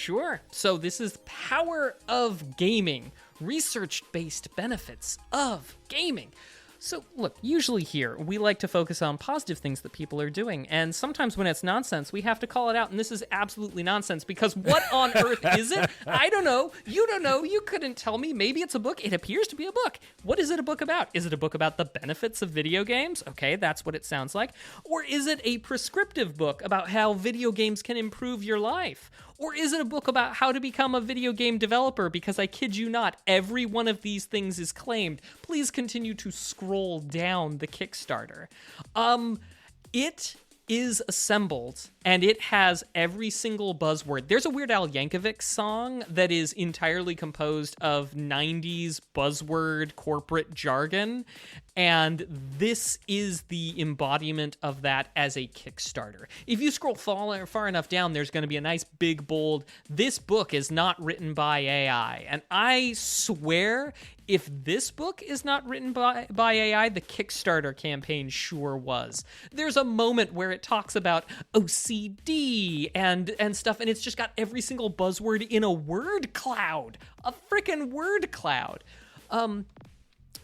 So this is Power of Gaming, research-based benefits of gaming. So, look, usually here, we like to focus on positive things that people are doing, and sometimes when it's nonsense, we have to call it out, and this is absolutely nonsense, because what on earth is it? I don't know. You don't know. You couldn't tell me. Maybe it's a book. It appears to be a book. What is it a book about? Is it a book about the benefits of video games? Okay, that's what it sounds like. Or is it a prescriptive book about how video games can improve your life? Or is it a book about how to become a video game developer? Because I kid you not, every one of these things is claimed. Please continue to scroll down the Kickstarter. It is assembled, and it has every single buzzword. There's a Weird Al Yankovic song that is entirely composed of 90s buzzword corporate jargon, And this is the embodiment of that as a Kickstarter. If you scroll far enough down, there's going to be a nice big bold, "This book is not written by AI." And I swear, if this book is not written by AI, the Kickstarter campaign sure was. There's a moment where it talks about OCD and stuff, and it's just got every single buzzword in a word cloud. A freaking word cloud.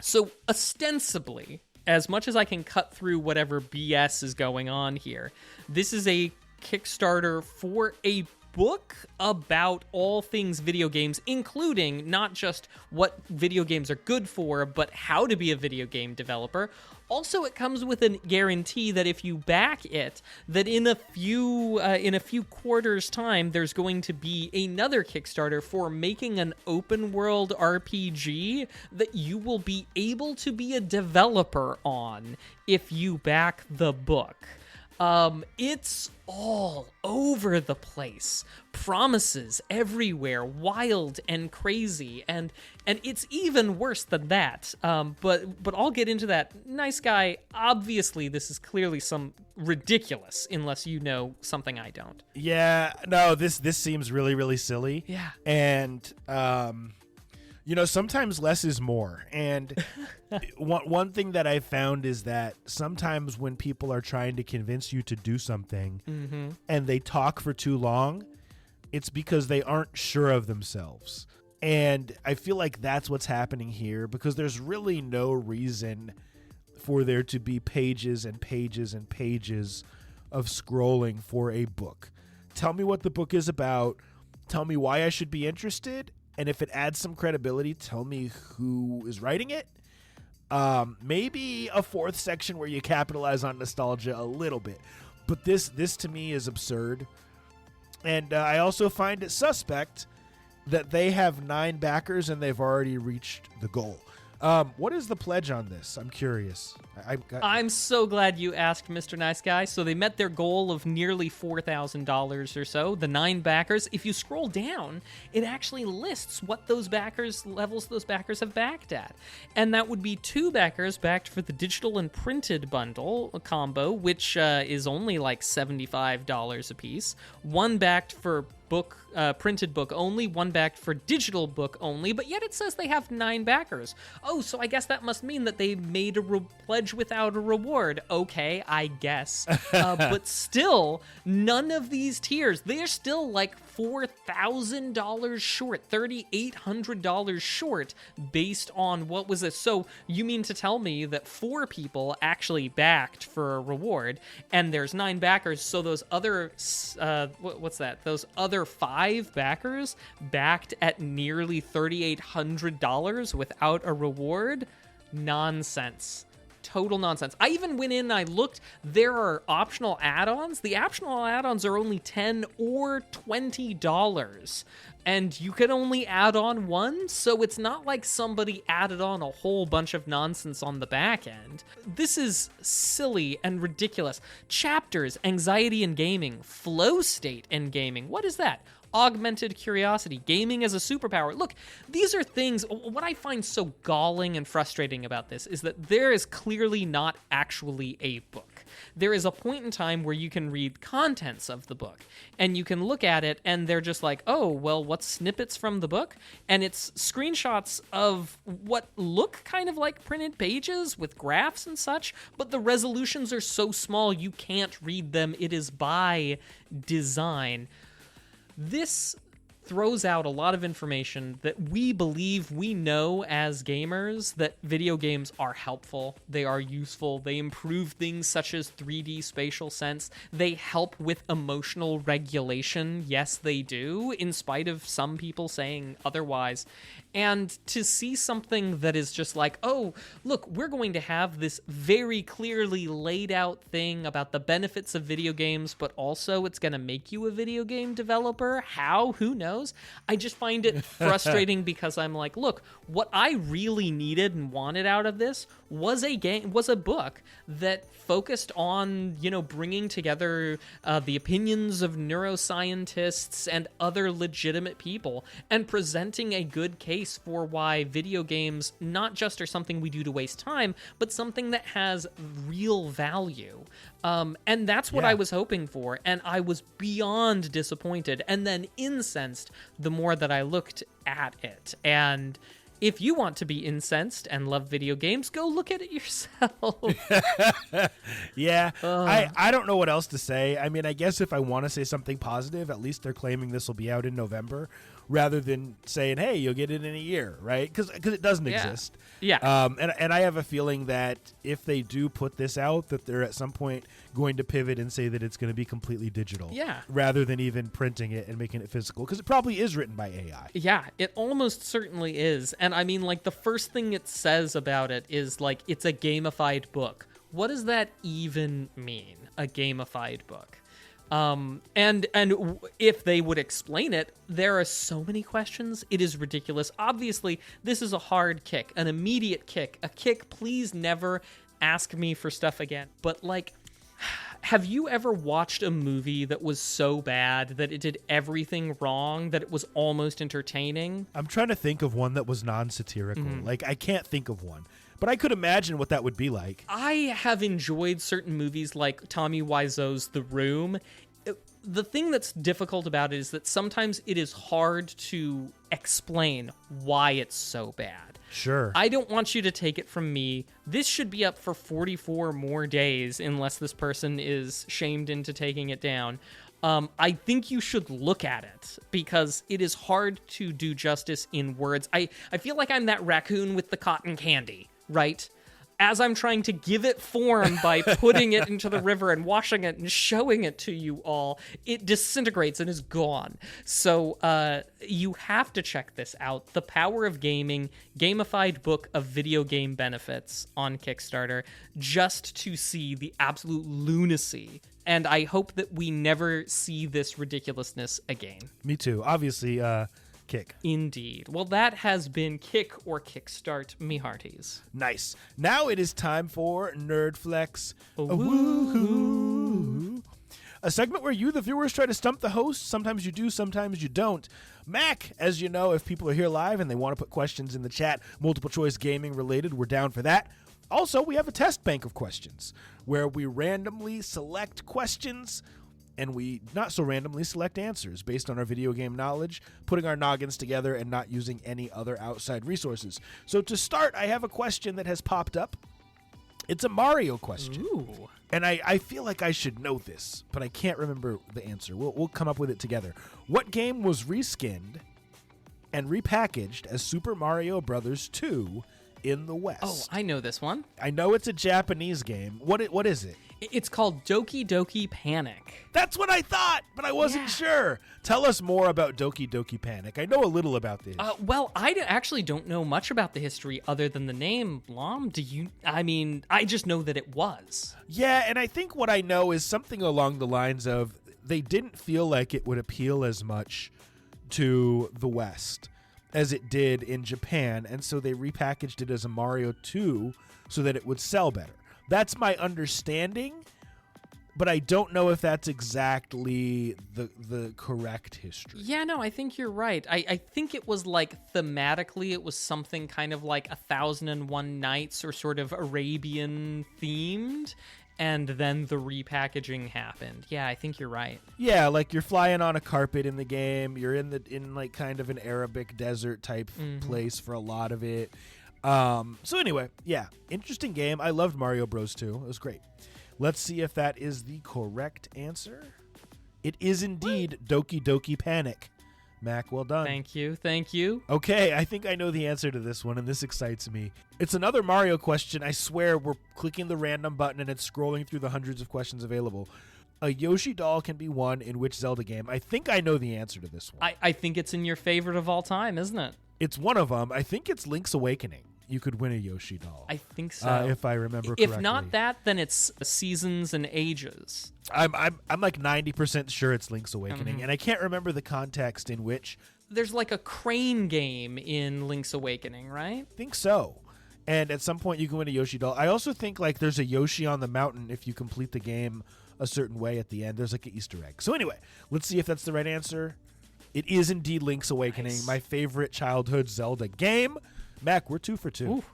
So ostensibly, as much as I can cut through whatever BS is going on here, this is a Kickstarter for a book about all things video games, including not just what video games are good for, but how to be a video game developer. Also, it comes with a guarantee that if you back it, that in a few quarters' time, there's going to be another Kickstarter for making an open world RPG that you will be able to be a developer on if you back the book. It's all over the place. Promises everywhere, wild and crazy, and it's even worse than that. But I'll get into that. Nice Guy, obviously this is clearly some ridiculous, unless you know something I don't. Yeah, no, this seems really, really silly. Yeah. And sometimes less is more. And one thing that I found is that sometimes when people are trying to convince you to do something and they talk for too long, it's because they aren't sure of themselves. And I feel like that's what's happening here, because there's really no reason for there to be pages and pages and pages of scrolling for a book. Tell me what the book is about. Tell me why I should be interested. And if it adds some credibility, tell me who is writing it. Maybe a fourth section where you capitalize on nostalgia a little bit. But this to me is absurd. And I also find it suspect that they have 9 backers and they've already reached the goal. What is the pledge on this? I'm curious. I'm so glad you asked, Mr. Nice Guy. So they met their goal of nearly $4,000 or so, the 9 backers. If you scroll down, it actually lists what levels those backers have backed at. And that would be 2 backers backed for the digital and printed bundle combo, which is only like $75 a piece. 1 backed for printed book only, 1 backed for digital book only, but yet it says they have 9 backers. Oh, so I guess that must mean that they made a pledge without a reward. Okay, I guess. But still, none of these tiers, they're still like $4,000 short, $3,800 short based on what was this. So you mean to tell me that 4 people actually backed for a reward, and there's 9 backers, so those other, those other 5 backers backed at nearly $3,800 without a reward? Nonsense. Total nonsense. I even went in and I looked. There are optional add-ons. The optional add-ons are only $10 or $20. And you can only add on 1, so it's not like somebody added on a whole bunch of nonsense on the back end. This is silly and ridiculous. Chapters, anxiety in gaming, flow state in gaming. What is that? Augmented curiosity, gaming as a superpower. Look, these are things. What I find so galling and frustrating about this is that there is clearly not actually a book. There is a point in time where you can read contents of the book, and you can look at it, and they're just like, oh, well, what's snippets from the book? And it's screenshots of what look kind of like printed pages with graphs and such, but the resolutions are so small you can't read them. It is by design. This throws out a lot of information that we believe we know as gamers, that video games are helpful, they are useful, they improve things such as 3D spatial sense, they help with emotional regulation, yes they do, in spite of some people saying otherwise. And to see something that is just like, oh, look, we're going to have this very clearly laid out thing about the benefits of video games, but also it's going to make you a video game developer. How? Who knows? I just find it frustrating because I'm like, look, what I really needed and wanted out of this was a book that focused on, bringing together the opinions of neuroscientists and other legitimate people and presenting a good case case for why video games not just are something we do to waste time, but something that has real value. And that's what Yeah. I was hoping for, and I was beyond disappointed and then incensed the more that I looked at it. And if you want to be incensed and love video games, go look at it yourself. Yeah, I don't know what else to say. I mean, I guess if I want to say something positive, at least they're claiming this will be out in November rather than saying, hey, you'll get it in a year, right? Because it doesn't Yeah. exist. Yeah. And I have a feeling that if they do put this out, that they're at some point going to pivot and say that it's going to be completely digital. Yeah. Rather than even printing it and making it physical, because it probably is written by AI. Yeah, it almost certainly is. And I mean, like, the first thing it says about it is, like, it's a gamified book. What does that even mean, a gamified book? If they would explain it, there are so many questions. It is ridiculous. Obviously, this is a hard kick, an immediate kick. A kick, please never ask me for stuff again. But, like, have you ever watched a movie that was so bad that it did everything wrong that it was almost entertaining? I'm trying to think of one that was non-satirical. Like, I can't think of one. But I could imagine what that would be like. I have enjoyed certain movies like Tommy Wiseau's The Room. The thing that's difficult about it is that sometimes it is hard to explain why it's so bad. Sure. I don't want you to take it from me. This should be up for 44 more days unless this person is shamed into taking it down. I think you should look at it because it is hard to do justice in words. I feel like I'm that raccoon with the cotton candy, right? As I'm trying to give it form by putting it into the river and washing it and showing it to you all, it disintegrates and is gone. So you have to check this out. The Power of Gaming, gamified book of video game benefits on Kickstarter, just to see the absolute lunacy. And I hope that we never see this ridiculousness again. Me too. Obviously, Kick. Indeed. Well, that has been Kick or Kickstart, me hearties. Nice. Now it is time for Nerd Flex. A segment where you, the viewers, try to stump the host. Sometimes you do, sometimes you don't. Mac, as you know, if people are here live and they want to put questions in the chat, multiple choice gaming related, we're down for that. Also, we have a test bank of questions where we randomly select questions and we not so randomly select answers based on our video game knowledge, putting our noggins together and not using any other outside resources. So to start, I have a question that has popped up. It's a Mario question. Ooh. And I feel like I should know this, but I can't remember the answer. We'll come up with it together. What game was reskinned and repackaged as Super Mario Brothers 2 in the West? Oh, I know this one. I know it's a Japanese game. What is it? It's called Doki Doki Panic. That's what I thought, but I wasn't sure. Tell us more about Doki Doki Panic. I know a little about this. Well, actually don't know much about the history other than the name. Blom, do you? I mean, I just know that it was. Yeah, and I think what I know is something along the lines of they didn't feel like it would appeal as much to the West as it did in Japan, and so they repackaged it as a Mario 2 so that it would sell better. That's my understanding, but I don't know if that's exactly the correct history. Yeah, no, I think you're right. I think it was like thematically, it was something kind of like 1001 Nights or sort of Arabian themed. And then the repackaging happened. Yeah, I think you're right. Yeah, like you're flying on a carpet in the game. You're in like kind of an Arabic desert type place for a lot of it. So anyway, yeah, interesting game. I loved Mario Bros. 2. It was great. Let's see if that is the correct answer. It is indeed Doki Doki Panic. Mac, well done. Thank you. Okay, I think I know the answer to this one, and this excites me. It's another Mario question. I swear we're clicking the random button, and it's scrolling through the hundreds of questions available. A Yoshi doll can be won in which Zelda game? I think I know the answer to this one. I think it's in your favorite of all time, isn't it? It's one of them. I think it's Link's Awakening. You could win a Yoshi doll. I think so. If I remember correctly. If not that, then it's Seasons and Ages. I'm like 90% sure it's Link's Awakening, and I can't remember the context in which. There's like a crane game in Link's Awakening, right? I think so. And at some point you can win a Yoshi doll. I also think like there's a Yoshi on the mountain if you complete the game a certain way at the end. There's like an Easter egg. So anyway, let's see if that's the right answer. It is indeed Link's Awakening, Nice. my favorite childhood Zelda game. Mac, we're 2 for 2. Ooh,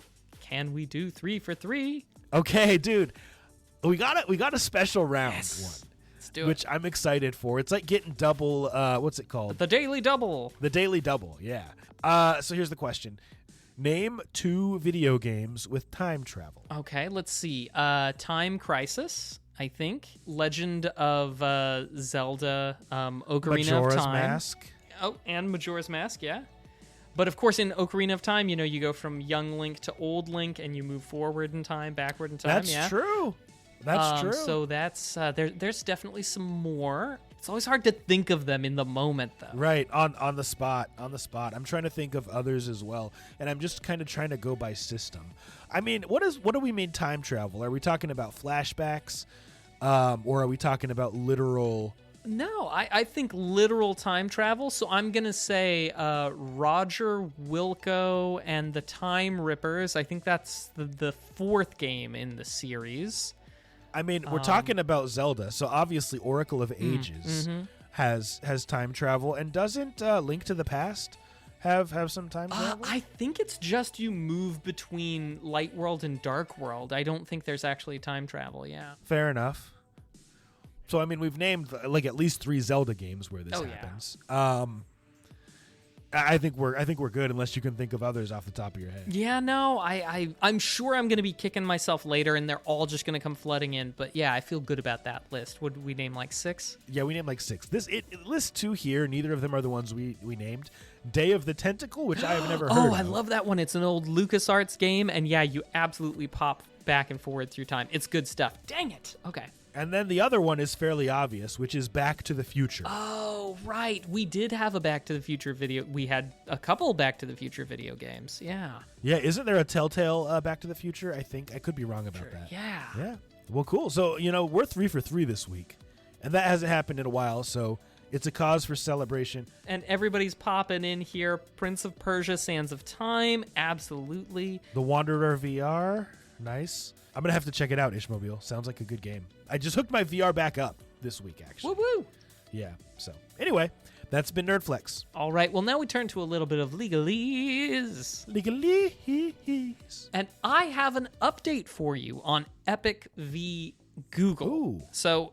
can we do 3 for 3? Okay, dude. We got a special round one, Let's do which it. I'm excited for. It's like getting double what's it called? The Daily Double. The Daily Double, yeah. So here's the question. Name 2 video games with time travel. Okay, let's see. Time Crisis, I think. Legend of Zelda, Ocarina Majora's of Time. Mask. Oh, and Majora's Mask, yeah. But of course, in Ocarina of Time, you go from young Link to old Link, and you move forward in time, backward in time. That's yeah. true. That's true. So that's there's definitely some more. It's always hard to think of them in the moment, though. Right, on the spot. I'm trying to think of others as well, and I'm just kind of trying to go by system. I mean, what do we mean time travel? Are we talking about flashbacks, or are we talking about literal? No, I think literal time travel. So I'm gonna say Roger Wilco and the Time Rippers. I think that's the 4th game in the series. I mean, we're talking about Zelda, so obviously Oracle of Ages mm-hmm. has time travel, and doesn't Link to the Past have some time travel? I think it's just you move between Light World and Dark World. I don't think there's actually time travel. Yeah. Fair enough. So I mean, we've named like at least 3 Zelda games where this Oh, yeah. happens. I think we're good unless you can think of others off the top of your head. Yeah, no, I'm sure I'm going to be kicking myself later, and they're all just going to come flooding in. But yeah, I feel good about that list. Would we name like 6? Yeah, we named like 6. It lists 2 here. Neither of them are the ones we named. Day of the Tentacle, which I have never heard of. Oh, I love that one. It's an old LucasArts game, and yeah, you absolutely pop back and forward through time. It's good stuff. Dang it. Okay. And then the other one is fairly obvious, which is Back to the Future. Oh, right. We did have a Back to the Future video. We had a couple Back to the Future video games. Yeah. Yeah, isn't there a Telltale Back to the Future? I think. I could be wrong about that. Yeah. Yeah. Well, cool. So, we're 3 for 3 this week. And that hasn't happened in a while, so it's a cause for celebration. And everybody's popping in here. Prince of Persia, Sands of Time. Absolutely. The Wanderer VR. Nice. I'm going to have to check it out, Ishmobile. Sounds like a good game. I just hooked my VR back up this week, actually. Woo-woo. Yeah. So, anyway, that's been Nerdflex. All right. Well, now we turn to a little bit of legalese. Legalese. And I have an update for you on Epic v. Google. Ooh. So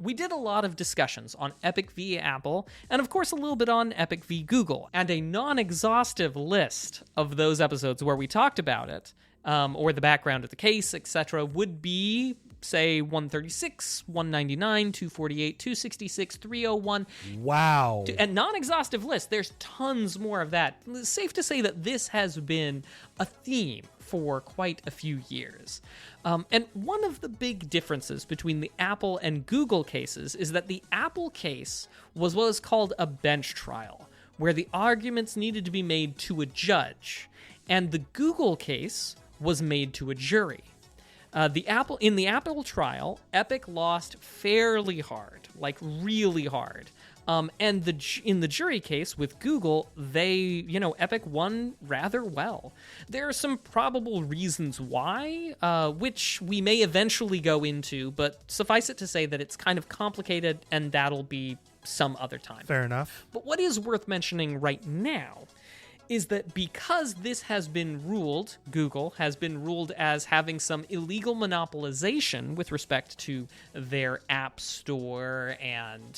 we did a lot of discussions on Epic v. Apple, and of course a little bit on Epic v. Google, and a non-exhaustive list of those episodes where we talked about it, or the background of the case, etc., would be, say, 136, 199, 248, 266, 301. Wow. And non-exhaustive list, there's tons more of that. It's safe to say that this has been a theme for quite a few years. And one of the big differences between the Apple and Google cases is that the Apple case was what is called a bench trial, where the arguments needed to be made to a judge, and the Google case was made to a jury. In the Apple trial, Epic lost fairly hard, like really hard. And in the jury case with Google, Epic won rather well. There are some probable reasons why, which we may eventually go into, but suffice it to say that it's kind of complicated, and that'll be some other time. Fair enough. But what is worth mentioning right now is that because this has been ruled, Google has been ruled as having some illegal monopolization with respect to their app store and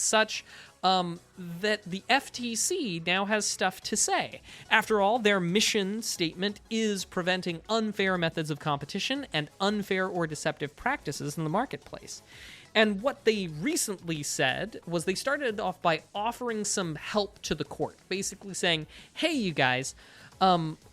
such, that the FTC now has stuff to say. After all, their mission statement is preventing unfair methods of competition and unfair or deceptive practices in the marketplace. And what they recently said was they started off by offering some help to the court, basically saying, hey, you guys,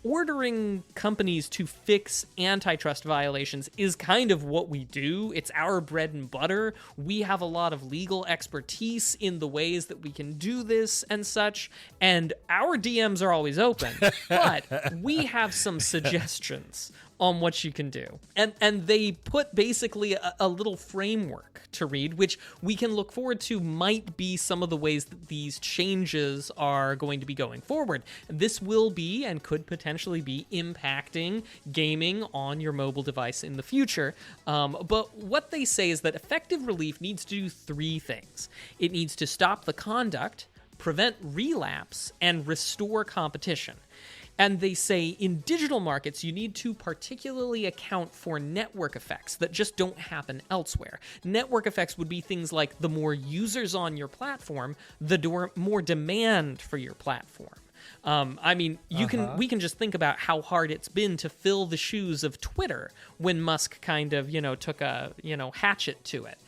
ordering companies to fix antitrust violations is kind of what we do. It's our bread and butter. We have a lot of legal expertise in the ways that we can do this and such, and our DMs are always open, but we have some suggestions on what you can do. And they put basically a little framework to read, which we can look forward to might be some of the ways that these changes are going to be going forward. This will be and could potentially be impacting gaming on your mobile device in the future. But what they say is that effective relief needs to do 3 things. It needs to stop the conduct prevent relapse, and restore competition. And they say in digital markets, you need to particularly account for network effects that just don't happen elsewhere. Network effects would be things like the more users on your platform, the more demand for your platform. I mean, we can just think about how hard it's been to fill the shoes of Twitter when Musk kind of, took a, hatchet to it.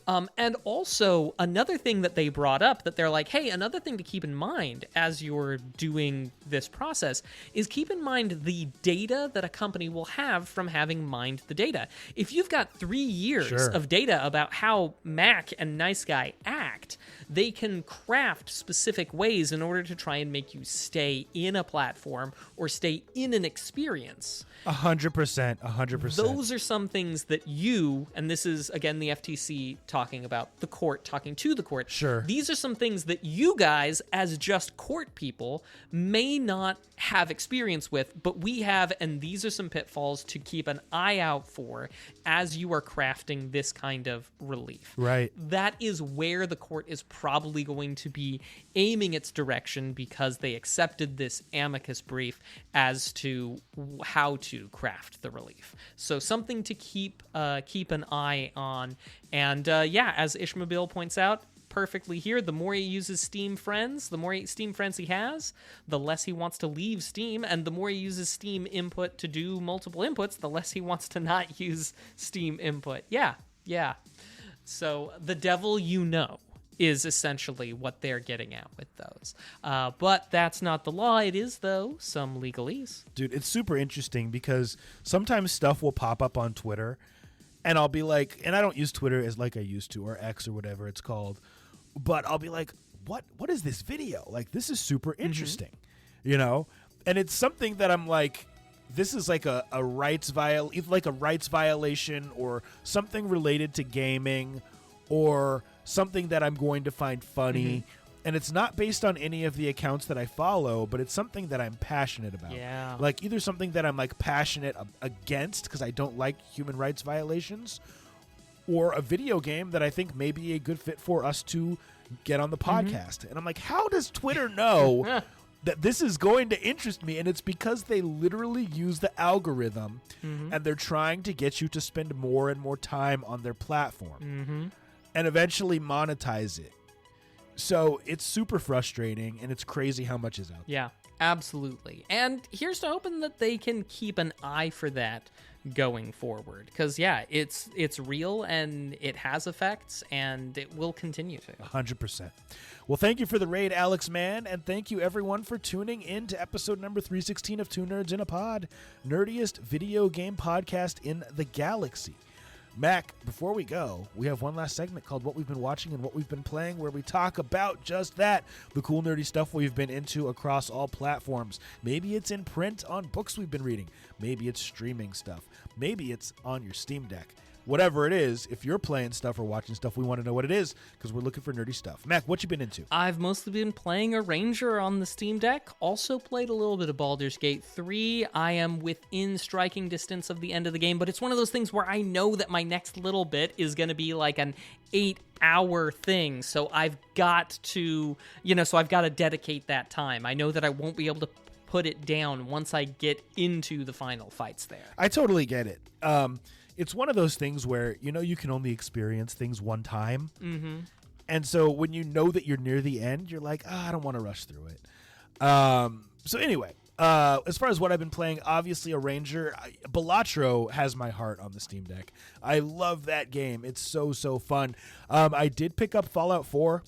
And also, another thing that they brought up that they're like, hey, another thing to keep in mind as you're doing this process is keep in mind the data that a company will have from having mined the data. If you've got 3 years of data about how Mac and Nice Guy act, they can craft specific ways in order to try and make you stay in a platform or stay in an experience. 100%. Those are some things that you, and this is, again, the FTC talking about the court, talking to the court. Sure. These are some things that you guys, as just court people, may not have experience with, but we have, and these are some pitfalls to keep an eye out for as you are crafting this kind of relief. Right. That is where the court is probably going to be aiming its direction because they accepted this amicus brief as to how to craft the relief. So something to keep an eye on. And as Ishmael points out perfectly here, the more he uses Steam Friends, the more Steam Friends he has, the less he wants to leave Steam, and the more he uses Steam input to do multiple inputs, the less he wants to not use Steam input. Yeah. So the devil is essentially what they're getting at with those. But that's not the law. It is, though, some legalese. Dude, it's super interesting because sometimes stuff will pop up on Twitter and I'll be like, and I don't use Twitter as like I used to, or X or whatever it's called, but I'll be like, what is this video? Like, this is super interesting, And it's something that I'm like, this is like a rights violation or something related to gaming or something that I'm going to find funny. And it's not based on any of the accounts that I follow, but it's something that I'm passionate about. Yeah. Like either something that I'm like passionate against because I don't like human rights violations, or a video game that I think may be a good fit for us to get on the podcast. And I'm like, how does Twitter know that this is going to interest me? And it's because they literally use the algorithm and they're trying to get you to spend more and more time on their platform and eventually monetize it. So it's super frustrating, and it's crazy how much is out there. Yeah, absolutely. And here's to hoping that they can keep an eye for that going forward. Because, it's real, and it has effects, and it will continue to. 100%. Well, thank you for the raid, Alex Mann, and thank you, everyone, for tuning in to episode number 316 of Two Nerds in a Pod, nerdiest video game podcast in the galaxy. Mac, before we go, we have one last segment called What We've Been Watching and What We've Been Playing, where we talk about just that, the cool nerdy stuff we've been into across all platforms. Maybe it's in print on books we've been reading. Maybe it's streaming stuff. Maybe it's on your Steam Deck. Whatever it is, if you're playing stuff or watching stuff, we want to know what it is because we're looking for nerdy stuff. Mac, what you been into? I've mostly been playing a Ranger on the Steam Deck. Also played a little bit of Baldur's Gate 3. I am within striking distance of the end of the game, but it's one of those things where I know that my next little bit is going to be like an 8-hour thing. So I've got to, I've got to dedicate that time. I know that I won't be able to put it down once I get into the final fights there. I totally get it. It's one of those things where, you can only experience things one time. And so when you know that you're near the end, you're like, I don't want to rush through it. So anyway, as far as what I've been playing, obviously a Ranger. Balatro has my heart on the Steam Deck. I love that game. It's so, so fun. I did pick up Fallout 4.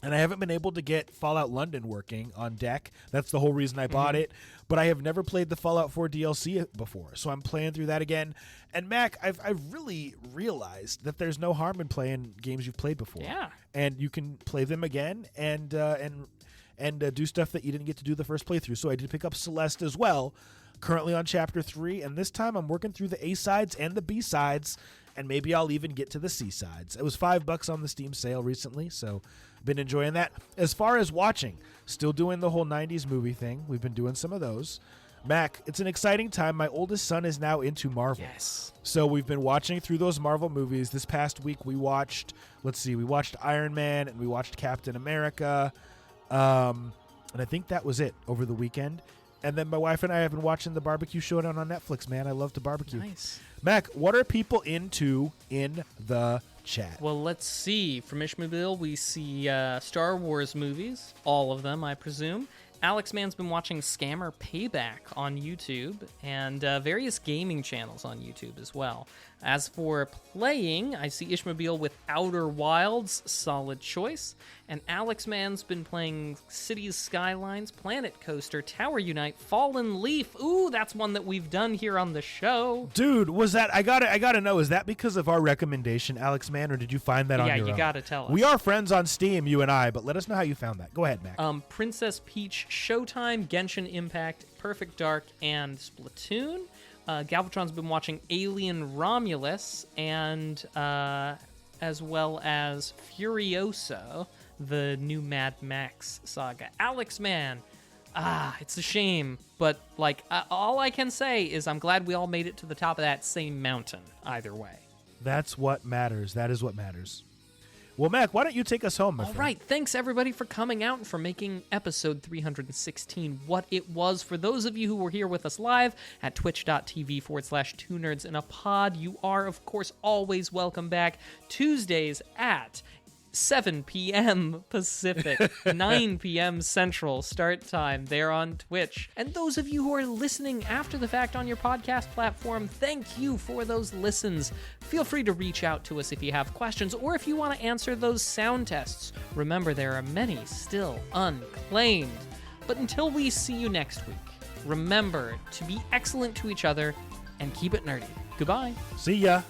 And I haven't been able to get Fallout London working on deck. That's the whole reason I bought it. But I have never played the Fallout 4 DLC before, so I'm playing through that again. And Mac, I've really realized that there's no harm in playing games you've played before. Yeah. And you can play them again and do stuff that you didn't get to do the first playthrough. So I did pick up Celeste as well, currently on Chapter 3. And this time I'm working through the A-sides and the B-sides, and maybe I'll even get to the C-sides. It was $5 on the Steam sale recently, so been enjoying that. As far as watching, still doing the whole 90s movie thing. We've been doing some of those. Mac, it's an exciting time. My oldest son is now into Marvel. Yes. So we've been watching through those Marvel movies. This past week we watched Iron Man and we watched Captain America. And I think that was it over the weekend. And then my wife and I have been watching the Barbecue Showdown on Netflix, man. I love to barbecue. Nice. Mac, what are people into in the chat? Well, let's see. From Ishmael, we see Star Wars movies, all of them, I presume. Alex Mann's been watching Scammer Payback on YouTube and various gaming channels on YouTube as well. As for playing, I see Ishmael with Outer Wilds, solid choice. And Alex Mann's been playing Cities Skylines, Planet Coaster, Tower Unite, Fallen Leaf. Ooh, that's one that we've done here on the show. Dude, was that I gotta know, is that because of our recommendation, Alex Mann, or did you find that on your own? Yeah, you gotta tell us. We are friends on Steam, you and I, but let us know how you found that. Go ahead, Mac. Princess Peach, Showtime, Genshin Impact, Perfect Dark, and Splatoon. Galvatron's been watching Alien Romulus, and as well as Furiosa, the new Mad Max saga. Alex Mann, it's a shame, but all I can say is I'm glad we all made it to the top of that same mountain either way. That's what matters. That is what matters. Well, Mac, why don't you take us home, my friend? All right, thanks everybody for coming out and for making episode 316 what it was. For those of you who were here with us live at twitch.tv/2nerds in a pod, you are, of course, always welcome back Tuesdays at 7 p.m. Pacific, 9 p.m. Central start time there on Twitch. And those of you who are listening after the fact on your podcast platform, thank you for those listens. Feel free to reach out to us if you have questions or if you want to answer those sound tests. Remember, there are many still unclaimed. But until we see you next week, remember to be excellent to each other and keep it nerdy. Goodbye. See ya.